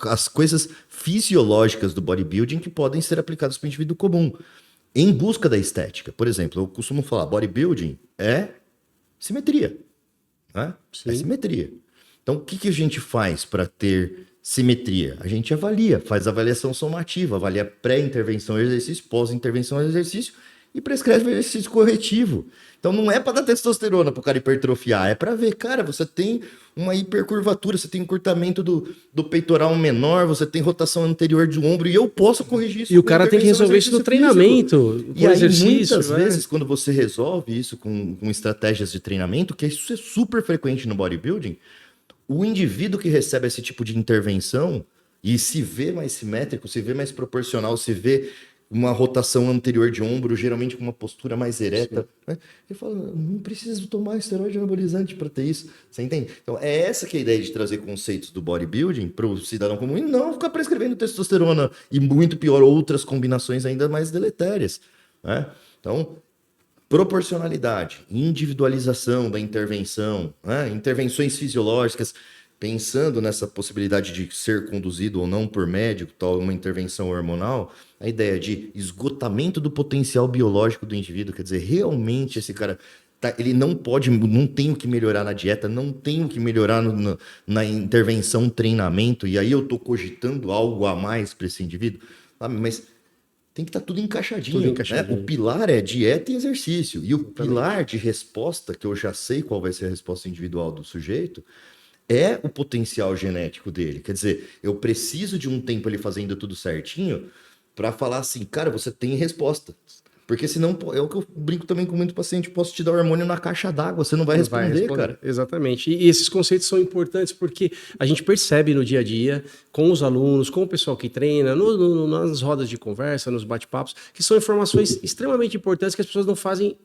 as coisas fisiológicas do bodybuilding que podem ser aplicadas para o indivíduo comum, em busca da estética. Por exemplo, eu costumo falar, bodybuilding é simetria. Né? É simetria. Então, o que a gente faz para ter simetria? A gente avalia, faz avaliação somativa, avalia pré-intervenção ao exercício, pós-intervenção ao exercício, e prescreve exercício corretivo. Então não é para dar testosterona para o cara hipertrofiar, é para ver, cara, você tem uma hipercurvatura, você tem encurtamento do peitoral menor, você tem rotação anterior de ombro, e eu posso corrigir isso. E o cara tem que resolver isso no treinamento, e aí, muitas vezes, quando você resolve isso com estratégias de treinamento, que isso é super frequente no bodybuilding, o indivíduo que recebe esse tipo de intervenção e se vê mais simétrico, se vê mais proporcional, se vê uma rotação anterior de ombro, geralmente com uma postura mais ereta, né? Ele fala, não preciso tomar esteroide anabolizante para ter isso. Você entende? Então, é essa que é a ideia de trazer conceitos do bodybuilding para o cidadão comum e não ficar prescrevendo testosterona e, muito pior, outras combinações ainda mais deletérias, né? Então, proporcionalidade, individualização da intervenção, né? Intervenções fisiológicas, pensando nessa possibilidade de ser conduzido ou não por médico, tal, uma intervenção hormonal, a ideia de esgotamento do potencial biológico do indivíduo, quer dizer, realmente esse cara, ele não tem o que melhorar na dieta, não tem o que melhorar na intervenção, treinamento, e aí eu estou cogitando algo a mais para esse indivíduo, sabe? Mas tem que estar tudo encaixadinho. Tudo encaixadinho. Né? O pilar é dieta e exercício, e o pilar de resposta, que eu já sei qual vai ser a resposta individual do sujeito, é o potencial genético dele. Quer dizer, eu preciso de um tempo ele fazendo tudo certinho para falar assim, cara, você tem resposta. Porque senão, é o que eu brinco também com muito paciente, posso te dar hormônio na caixa d'água, você não vai responder, cara. Exatamente. E esses conceitos são importantes porque a gente percebe no dia a dia, com os alunos, com o pessoal que treina, nas rodas de conversa, nos bate-papos, que são informações extremamente importantes que as pessoas não fazem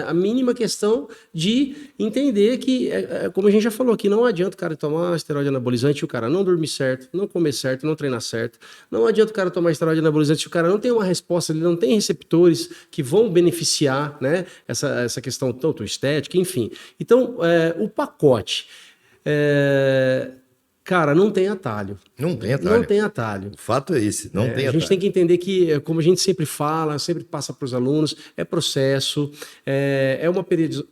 a mínima questão de entender que, como a gente já falou aqui, não adianta o cara tomar esteroide anabolizante e o cara não dormir certo, não comer certo, não treinar certo. Não adianta o cara tomar esteroide anabolizante se o cara não tem uma resposta, ele não tem receptores que vão beneficiar, né, essa questão tanto estética, enfim. Então, o pacote, cara, não tem atalho. Não tem atalho. Não tem atalho. O fato é esse, não tem atalho. A gente tem que entender que, como a gente sempre fala, sempre passa para os alunos, é processo, é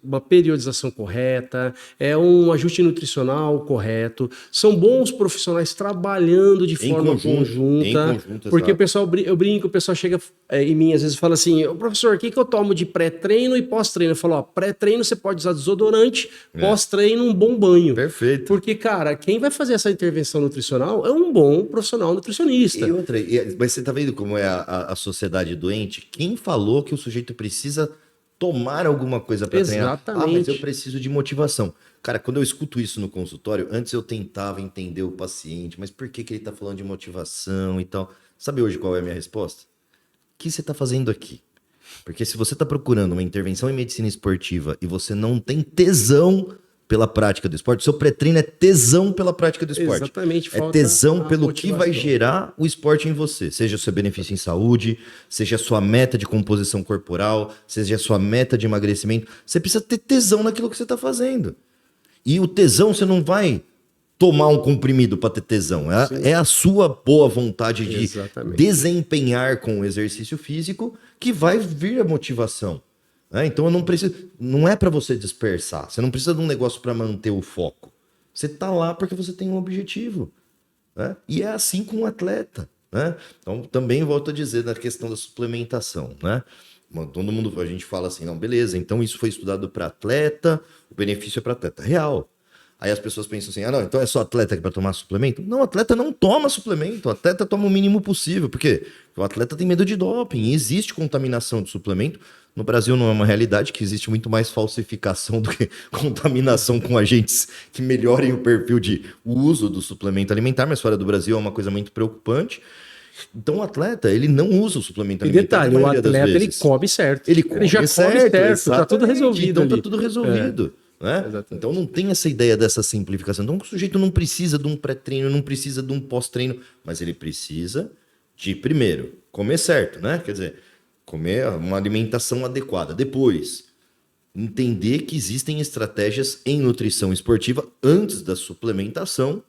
uma periodização correta, é um ajuste nutricional correto, são bons profissionais trabalhando de forma conjunta, porque o pessoal, eu brinco, o pessoal chega em mim às vezes fala assim, professor, o que eu tomo de pré-treino e pós-treino? Eu falo, ó, pré-treino você pode usar desodorante, pós-treino um bom banho. Perfeito. Porque, cara, quem vai fazer essa intervenção nutricional é um bom profissional nutricionista. E outra, mas você tá vendo como é a sociedade doente? Quem falou que o sujeito precisa tomar alguma coisa para treinar? Exatamente. Mas eu preciso de motivação. Cara, quando eu escuto isso no consultório, antes eu tentava entender o paciente, mas por que ele tá falando de motivação e tal? Sabe hoje qual é a minha resposta? O que você tá fazendo aqui? Porque se você tá procurando uma intervenção em medicina esportiva e você não tem tesão pela prática do esporte, seu pré-treino é tesão pela prática do esporte. Exatamente. É tesão pelo que vai gerar o esporte em você. Seja o seu benefício em saúde, seja a sua meta de composição corporal, seja a sua meta de emagrecimento. Você precisa ter tesão naquilo que você está fazendo. E o tesão, você não vai tomar um comprimido para ter tesão. É a sua boa vontade de desempenhar com o exercício físico que vai vir a motivação. Então eu não preciso, não é para você dispersar, você não precisa de um negócio para manter o foco. Você tá lá porque você tem um objetivo, né? E é assim com o atleta, né? Então também volto a dizer na questão da suplementação, né? Todo mundo, a gente fala assim, não, beleza, então isso foi estudado para atleta, o benefício é para atleta real. Aí as pessoas pensam assim, não, então é só atleta que vai tomar suplemento? Não, atleta não toma suplemento, o atleta toma o mínimo possível, porque o atleta tem medo de doping, existe contaminação de suplemento. No Brasil não é uma realidade, que existe muito mais falsificação do que contaminação com agentes que melhorem o perfil de uso do suplemento alimentar, mas fora do Brasil é uma coisa muito preocupante. Então o atleta, ele não usa o suplemento alimentar. E detalhe, o atleta ele come certo. Ele já come certo, tá tudo resolvido. Então tá tudo resolvido. Né? Então não tem essa ideia dessa simplificação. Então o sujeito não precisa de um pré-treino, não precisa de um pós-treino, mas ele precisa de, primeiro, comer certo, né? Quer dizer, comer uma alimentação adequada. Depois, entender que existem estratégias em nutrição esportiva antes da suplementação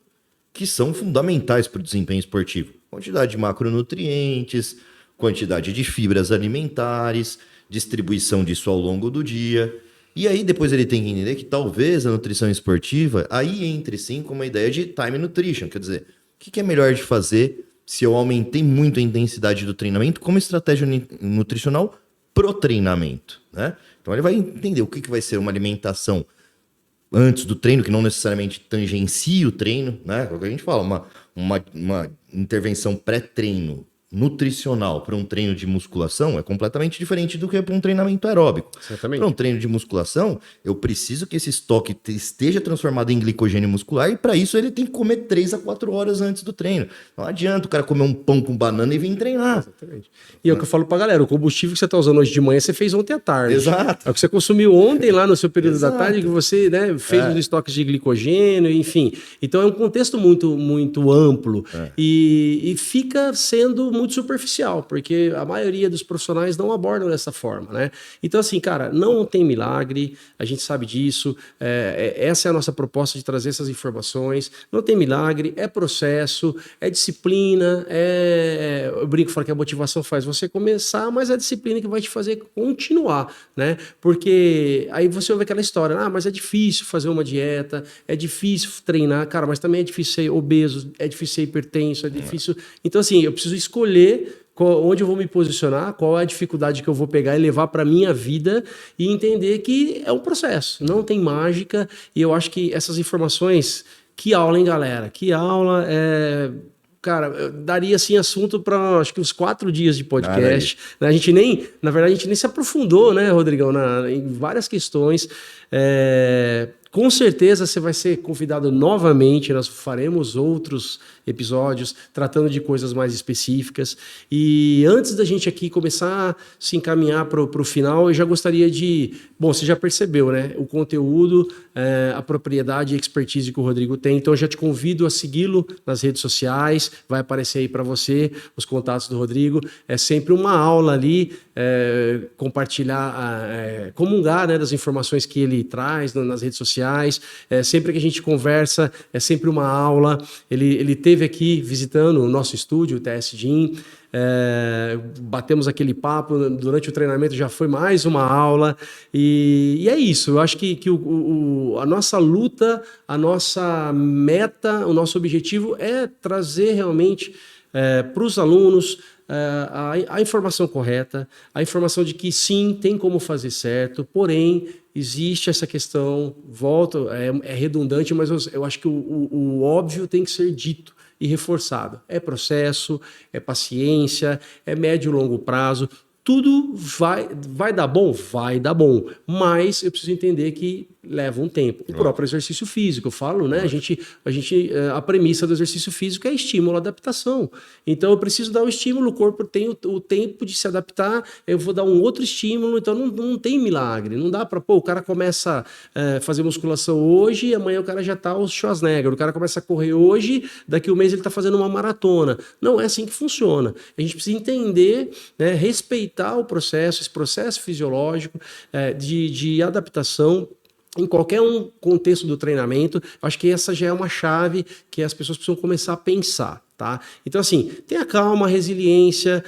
que são fundamentais para o desempenho esportivo. Quantidade de macronutrientes, quantidade de fibras alimentares, distribuição disso ao longo do dia. E aí depois ele tem que entender que talvez a nutrição esportiva aí entre sim com uma ideia de time nutrition. Quer dizer, o que é melhor de fazer se eu aumentei muito a intensidade do treinamento como estratégia nutricional pro treinamento, né? Então ele vai entender o que vai ser uma alimentação antes do treino, que não necessariamente tangencia o treino, né? É o que a gente fala, uma intervenção pré-treino nutricional para um treino de musculação é completamente diferente do que para um treinamento aeróbico. Exatamente. Para um treino de musculação, eu preciso que esse estoque esteja transformado em glicogênio muscular e para isso ele tem que comer 3 a 4 horas antes do treino. Não adianta o cara comer um pão com banana e vir treinar. Exatamente. E é o que eu falo pra galera, o combustível que você tá usando hoje de manhã, você fez ontem à tarde. Exato. É o que você consumiu ontem lá no seu período Exato. da tarde, que você, né, fez os estoques de glicogênio, enfim. Então é um contexto muito, muito amplo e fica sendo muito superficial, porque a maioria dos profissionais não abordam dessa forma, né? Então assim, cara, não tem milagre, a gente sabe disso, essa é a nossa proposta de trazer essas informações, não tem milagre, é processo, é disciplina, eu brinco, falo que a motivação faz você começar, mas é a disciplina que vai te fazer continuar, né? Porque aí você ouve aquela história, mas é difícil fazer uma dieta, é difícil treinar, cara, mas também é difícil ser obeso, é difícil ser hipertenso, é difícil... Então assim, eu preciso escolher onde eu vou me posicionar, qual é a dificuldade que eu vou pegar e levar para minha vida e entender que é um processo, não tem mágica. E eu acho que essas informações, que aula, hein, galera? Que aula, cara, daria assim assunto para acho que uns 4 dias de podcast. Na verdade, a gente nem se aprofundou, né, Rodrigão, em várias questões. Com certeza você vai ser convidado novamente, nós faremos outros episódios tratando de coisas mais específicas. E antes da gente aqui começar a se encaminhar para o final, eu já gostaria de... Bom, você já percebeu, né? O conteúdo, a propriedade e expertise que o Rodrigo tem. Então eu já te convido a segui-lo nas redes sociais. Vai aparecer aí para você os contatos do Rodrigo. É sempre uma aula ali, compartilhar, comungar, né, das informações que ele traz nas redes sociais. Sempre que a gente conversa, é sempre uma aula. Ele esteve aqui visitando o nosso estúdio, o TS Gym. Batemos aquele papo durante o treinamento, já foi mais uma aula. E é isso. Eu acho que a nossa luta, a nossa meta, o nosso objetivo é trazer realmente para os alunos a informação correta, a informação de que sim, tem como fazer certo, porém existe essa questão, é redundante, mas eu acho que o óbvio tem que ser dito e reforçado. É processo, é paciência, é médio e longo prazo. Tudo vai dar bom? Vai dar bom. Mas eu preciso entender que leva um tempo. O próprio exercício físico, eu falo, né? A premissa do exercício físico é estímulo, adaptação. Então eu preciso dar um estímulo, o corpo tem o tempo de se adaptar, eu vou dar um outro estímulo, então não tem milagre. Não dá para, o cara começa a fazer musculação hoje e amanhã o cara já tá o Schwarzenegger. O cara começa a correr hoje, daqui a um mês ele tá fazendo uma maratona. Não é assim que funciona. A gente precisa entender, né, respeitar o processo, esse processo fisiológico de adaptação em qualquer contexto do treinamento. Acho que essa já é uma chave que as pessoas precisam começar a pensar. Tá? Então, assim, tenha calma, resiliência,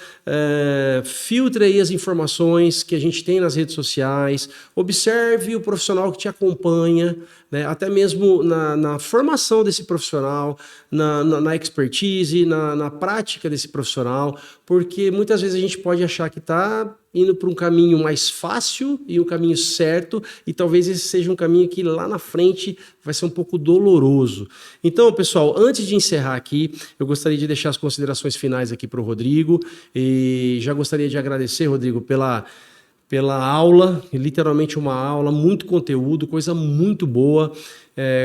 filtre aí as informações que a gente tem nas redes sociais, observe o profissional que te acompanha, né? Até mesmo na formação desse profissional, na expertise, na prática desse profissional, porque muitas vezes a gente pode achar que está indo para um caminho mais fácil e um caminho certo, e talvez esse seja um caminho que lá na frente vai ser um pouco doloroso. Então, pessoal, antes de encerrar aqui, eu gostaria de deixar as considerações finais aqui para o Rodrigo, e já gostaria de agradecer, Rodrigo, pela aula, literalmente uma aula, muito conteúdo, coisa muito boa.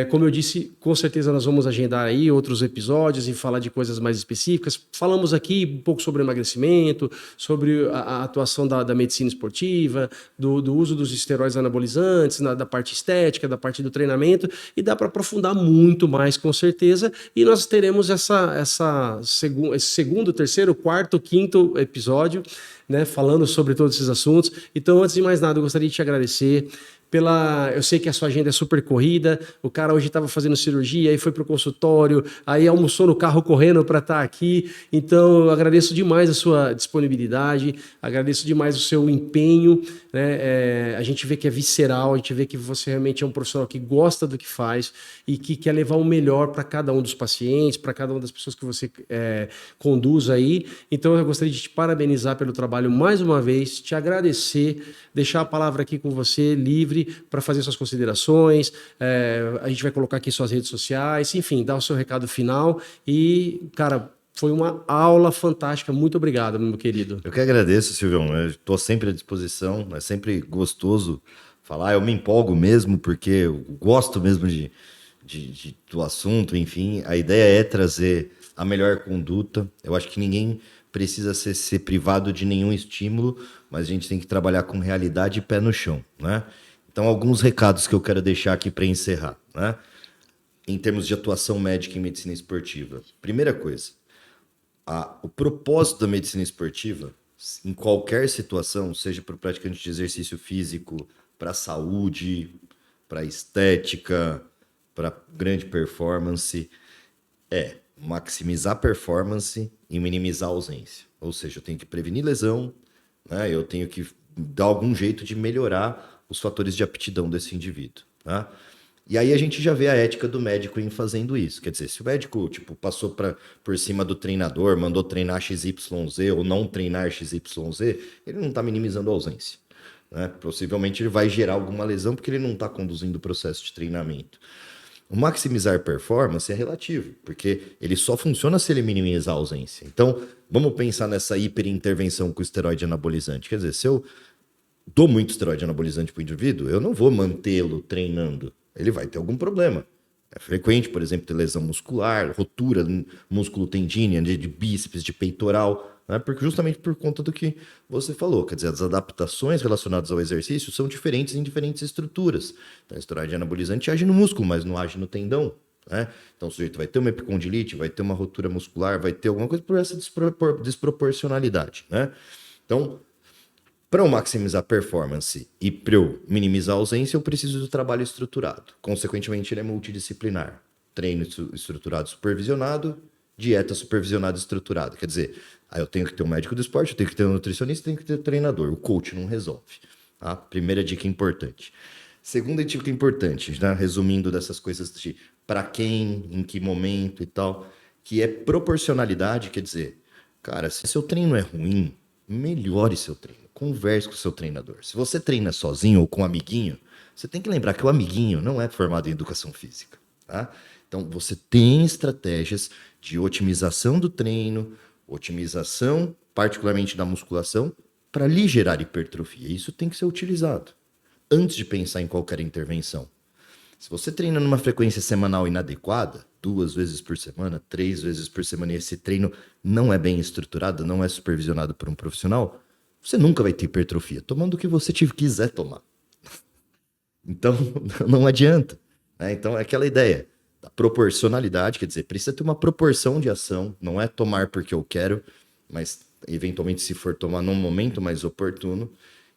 Como eu disse, com certeza nós vamos agendar aí outros episódios e falar de coisas mais específicas. Falamos aqui um pouco sobre emagrecimento, sobre a atuação da medicina esportiva, do uso dos esteroides anabolizantes, da parte estética, da parte do treinamento, e dá para aprofundar muito mais, com certeza. E nós teremos esse segundo, terceiro, quarto, quinto episódio, né, falando sobre todos esses assuntos. Então, antes de mais nada, eu gostaria de te agradecer Eu sei que a sua agenda é super corrida, o cara hoje estava fazendo cirurgia, aí foi para o consultório, aí almoçou no carro correndo para estar aqui. Então, eu agradeço demais a sua disponibilidade, agradeço demais o seu empenho, né? A gente vê que é visceral, a gente vê que você realmente é um profissional que gosta do que faz e que quer levar o melhor para cada um dos pacientes, para cada uma das pessoas que você conduz aí. Então, eu gostaria de te parabenizar pelo trabalho mais uma vez, te agradecer, deixar a palavra aqui com você, livre, para fazer suas considerações. A gente vai colocar aqui suas redes sociais, enfim, dar o seu recado final. E, cara, foi uma aula fantástica. Muito obrigado, meu querido. Eu que agradeço, Silvão. Eu estou sempre à disposição. É sempre gostoso falar. Eu me empolgo mesmo, porque eu gosto mesmo do assunto. Enfim, a ideia é trazer a melhor conduta. Eu acho que ninguém precisa ser privado de nenhum estímulo, mas a gente tem que trabalhar com realidade e pé no chão, né? Então, alguns recados que eu quero deixar aqui para encerrar, né? Em termos de atuação médica em medicina esportiva. Primeira coisa, o propósito da medicina esportiva, em qualquer situação, seja para o praticante de exercício físico, para a saúde, para a estética, para grande performance, é maximizar a performance e minimizar a ausência. Ou seja, eu tenho que prevenir lesão, né? Eu tenho que dar algum jeito de melhorar os fatores de aptidão desse indivíduo, tá? E aí a gente já vê a ética do médico em fazendo isso. Quer dizer, se o médico passou por cima do treinador, mandou treinar XYZ ou não treinar XYZ, ele não está minimizando a ausência, né? Possivelmente ele vai gerar alguma lesão porque ele não está conduzindo o processo de treinamento. O maximizar performance é relativo, porque ele só funciona se ele minimizar a ausência. Então, vamos pensar nessa hiperintervenção com o esteroide anabolizante. Quer dizer, se eu dou muito esteroide anabolizante para o indivíduo, eu não vou mantê-lo treinando. Ele vai ter algum problema. É frequente, por exemplo, ter lesão muscular, rotura músculo tendínea, de bíceps, de peitoral, né? Justamente por conta do que você falou. Quer dizer, as adaptações relacionadas ao exercício são diferentes em diferentes estruturas. Então, a esteroide anabolizante age no músculo, mas não age no tendão, né? Então, o sujeito vai ter uma epicondilite, vai ter uma rotura muscular, vai ter alguma coisa por essa desproporcionalidade, né? Então, para eu maximizar a performance e para eu minimizar a ausência, eu preciso do trabalho estruturado. Consequentemente, ele é multidisciplinar. Treino estruturado supervisionado, dieta supervisionada estruturada. Quer dizer, aí eu tenho que ter um médico do esporte, eu tenho que ter um nutricionista, tenho que ter um treinador. O coach não resolve. Tá? Primeira dica importante. Segunda dica importante, né? Resumindo dessas coisas de para quem, em que momento e tal, que é proporcionalidade, quer dizer, cara, se seu treino é ruim, melhore seu treino. Converse com o seu treinador. Se você treina sozinho ou com um amiguinho, você tem que lembrar que o amiguinho não é formado em educação física, tá? Então, você tem estratégias de otimização do treino, otimização, particularmente da musculação, para lhe gerar hipertrofia. Isso tem que ser utilizado antes de pensar em qualquer intervenção. Se você treina numa frequência semanal inadequada, 2 vezes por semana, 3 vezes por semana, e esse treino não é bem estruturado, não é supervisionado por um profissional, você nunca vai ter hipertrofia, tomando o que você quiser tomar. Então, não adianta, né? Então, é aquela ideia da proporcionalidade, quer dizer, precisa ter uma proporção de ação, não é tomar porque eu quero, mas eventualmente se for tomar num momento mais oportuno.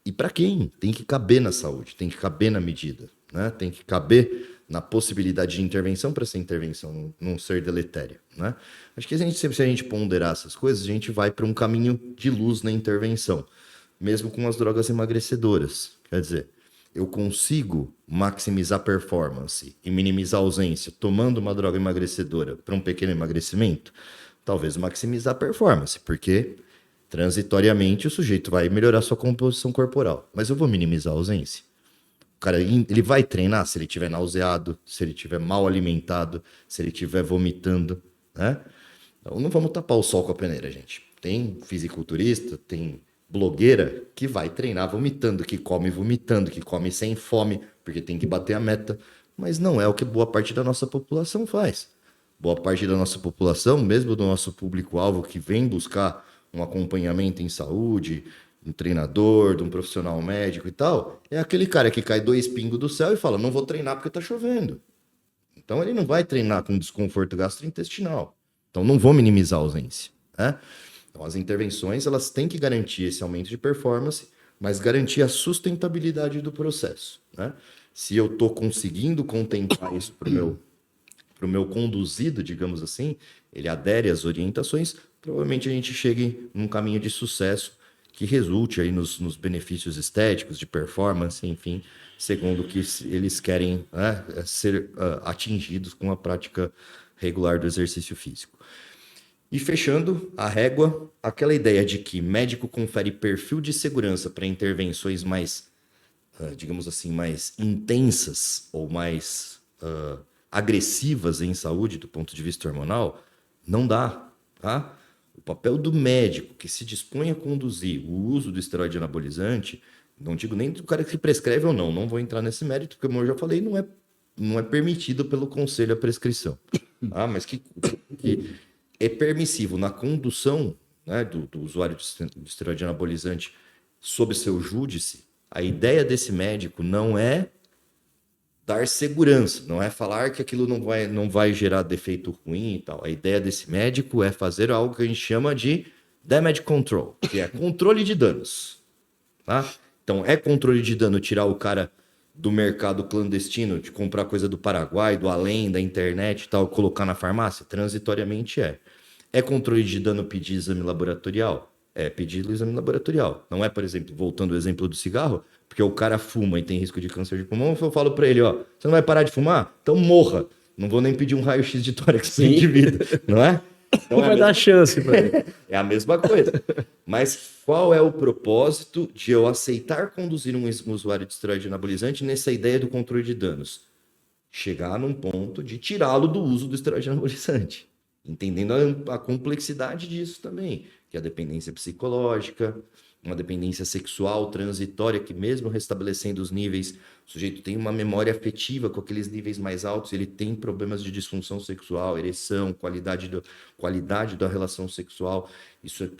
E para quem? Tem que caber na saúde, tem que caber na medida, né? Tem que caber na possibilidade de intervenção para essa intervenção não ser deletéria, né? Acho que se a gente ponderar essas coisas, a gente vai para um caminho de luz na intervenção, mesmo com as drogas emagrecedoras. Quer dizer, eu consigo maximizar performance e minimizar a ausência tomando uma droga emagrecedora para um pequeno emagrecimento? Talvez maximizar a performance, porque transitoriamente o sujeito vai melhorar sua composição corporal, mas eu vou minimizar a ausência. O cara, ele vai treinar se ele estiver nauseado, se ele estiver mal alimentado, se ele estiver vomitando, né? Então não vamos tapar o sol com a peneira, gente. Tem fisiculturista, tem blogueira que vai treinar vomitando, que come vomitando, que come sem fome, porque tem que bater a meta, mas não é o que boa parte da nossa população faz. Boa parte da nossa população, mesmo do nosso público-alvo que vem buscar um acompanhamento em saúde, um treinador, de um profissional médico e tal, é aquele cara que cai 2 pingos do céu e fala, não vou treinar porque tá chovendo. Então ele não vai treinar com desconforto gastrointestinal. Então não vou minimizar a ausência, né? Então as intervenções, elas têm que garantir esse aumento de performance, mas garantir a sustentabilidade do processo, né? Se eu estou conseguindo contemplar isso para o meu conduzido, digamos assim, ele adere às orientações, provavelmente a gente chegue num caminho de sucesso que resulte aí nos benefícios estéticos, de performance, enfim, segundo o que eles querem, né, ser atingidos com a prática regular do exercício físico. E fechando a régua, aquela ideia de que médico confere perfil de segurança para intervenções mais, digamos assim, mais intensas ou mais agressivas em saúde do ponto de vista hormonal, não dá, tá? O papel do médico que se dispõe a conduzir o uso do esteroide anabolizante, não digo nem do cara que prescreve ou não vou entrar nesse mérito, porque como eu já falei, não é permitido pelo conselho a prescrição, tá? Mas que é permissivo na condução, né, do usuário de esteroide anabolizante sob seu júdice. A ideia desse médico não é dar segurança, não é falar que aquilo não vai gerar defeito ruim e tal. A ideia desse médico é fazer algo que a gente chama de damage control, que é controle de danos. Tá? Então, é controle de dano tirar o cara do mercado clandestino, de comprar coisa do Paraguai, do além, da internet e tal, colocar na farmácia? Transitoriamente é. É controle de dano pedir exame laboratorial? É pedir o exame laboratorial. Não é, por exemplo, voltando ao exemplo do cigarro, porque o cara fuma e tem risco de câncer de pulmão, eu falo para ele, ó, você não vai parar de fumar? Então morra. Não vou nem pedir um raio-x de tórax de vida, não é? Então vai dar chance para ele. É a mesma coisa. Mas qual é o propósito de eu aceitar conduzir um usuário de esteroide anabolizante nessa ideia do controle de danos? Chegar num ponto de tirá-lo do uso do esteroide anabolizante. Entendendo a complexidade disso também, que é a dependência psicológica, uma dependência sexual transitória, que mesmo restabelecendo os níveis, o sujeito tem uma memória afetiva com aqueles níveis mais altos, ele tem problemas de disfunção sexual, ereção, qualidade da relação sexual, isso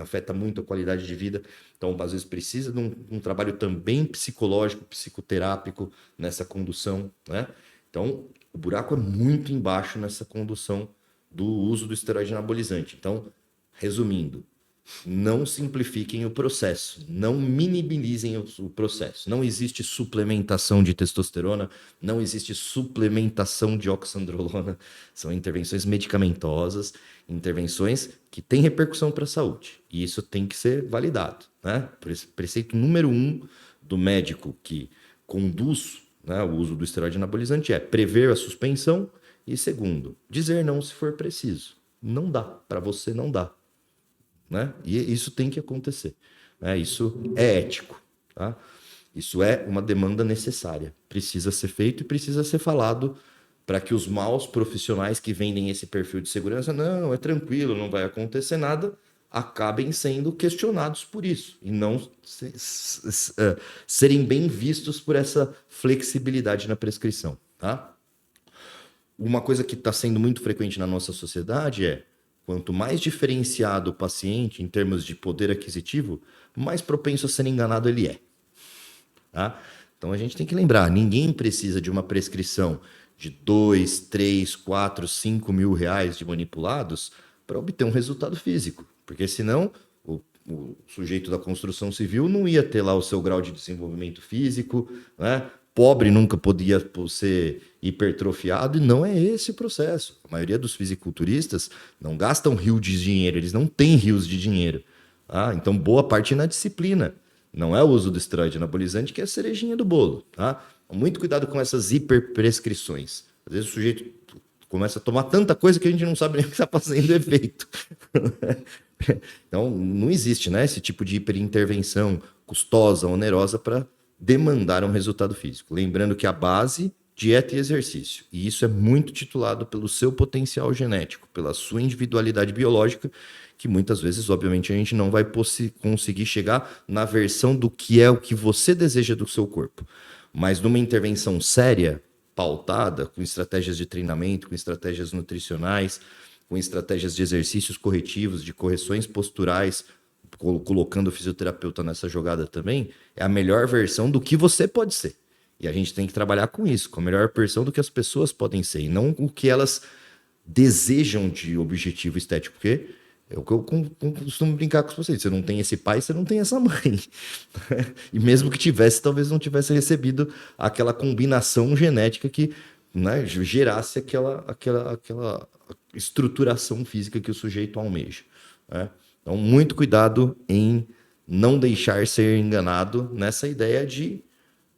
afeta muito a qualidade de vida. Então, às vezes, precisa de um trabalho também psicológico, psicoterápico nessa condução, né? Então, o buraco é muito embaixo nessa condução do uso do esteroide anabolizante. Então, resumindo, não simplifiquem o processo, não minimizem o processo. Não existe suplementação de testosterona, não existe suplementação de oxandrolona. São intervenções medicamentosas, intervenções que têm repercussão para a saúde. E isso tem que ser validado, né? Preceito número 1 do médico que conduz, né, o uso do esteroide anabolizante é prever a suspensão e, segundo, dizer não se for preciso. Não dá, para você não dá. Né? E isso tem que acontecer, né? Isso é ético, tá? Isso é uma demanda necessária, precisa ser feito e precisa ser falado para que os maus profissionais que vendem esse perfil de segurança, não, é tranquilo, não vai acontecer nada, acabem sendo questionados por isso e não serem bem vistos por essa flexibilidade na prescrição, tá? Uma coisa que está sendo muito frequente na nossa sociedade é: quanto mais diferenciado o paciente em termos de poder aquisitivo, mais propenso a ser enganado ele é. Tá? Então a gente tem que lembrar, ninguém precisa de uma prescrição de 2, 3, 4, 5 mil reais de manipulados para obter um resultado físico. Porque senão o sujeito da construção civil não ia ter lá o seu grau de desenvolvimento físico, né? Pobre nunca podia ser hipertrofiado, e não é esse o processo. A maioria dos fisiculturistas não gastam rios de dinheiro, eles não têm rios de dinheiro. Tá? Então, boa parte é na disciplina. Não é o uso do esteroide anabolizante que é a cerejinha do bolo. Tá? Muito cuidado com essas hiperprescrições. Às vezes o sujeito começa a tomar tanta coisa que a gente não sabe nem o que está fazendo efeito. Então, não existe, né, esse tipo de hiperintervenção custosa, onerosa para demandar um resultado físico. Lembrando que a base, dieta e exercício. E isso é muito titulado pelo seu potencial genético, pela sua individualidade biológica, que muitas vezes, obviamente, a gente não vai conseguir chegar na versão do que é o que você deseja do seu corpo. Mas numa intervenção séria, pautada, com estratégias de treinamento, com estratégias nutricionais, com estratégias de exercícios corretivos, de correções posturais, colocando o fisioterapeuta nessa jogada também, é a melhor versão do que você pode ser. E a gente tem que trabalhar com isso, com a melhor versão do que as pessoas podem ser, e não o que elas desejam de objetivo estético. Porque É o que eu costumo brincar com vocês. Você não tem esse pai, você não tem essa mãe. E mesmo que tivesse, talvez não tivesse recebido aquela combinação genética que, né, gerasse aquela estruturação física que o sujeito almeja, né? Então, muito cuidado em não deixar ser enganado nessa ideia de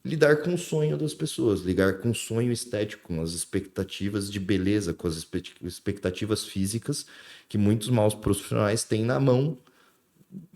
lidar com o sonho das pessoas, lidar com o sonho estético, com as expectativas de beleza, com as expectativas físicas que muitos maus profissionais têm na mão,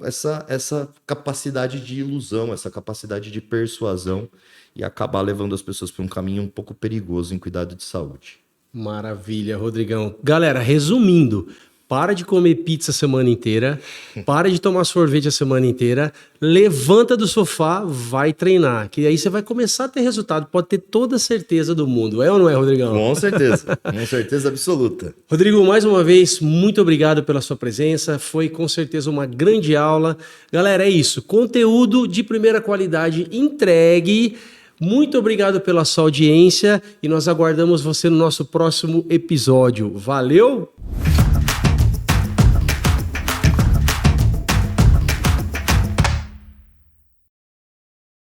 essa capacidade de ilusão, essa capacidade de persuasão e acabar levando as pessoas para um caminho um pouco perigoso em cuidado de saúde. Maravilha, Rodrigão. Galera, resumindo, para de comer pizza a semana inteira, para de tomar sorvete a semana inteira, levanta do sofá, vai treinar, que aí você vai começar a ter resultado, pode ter toda a certeza do mundo. É ou não é, Rodrigão? Com certeza absoluta. Rodrigo, mais uma vez, muito obrigado pela sua presença, foi com certeza uma grande aula. Galera, é isso, conteúdo de primeira qualidade entregue. Muito obrigado pela sua audiência e nós aguardamos você no nosso próximo episódio. Valeu!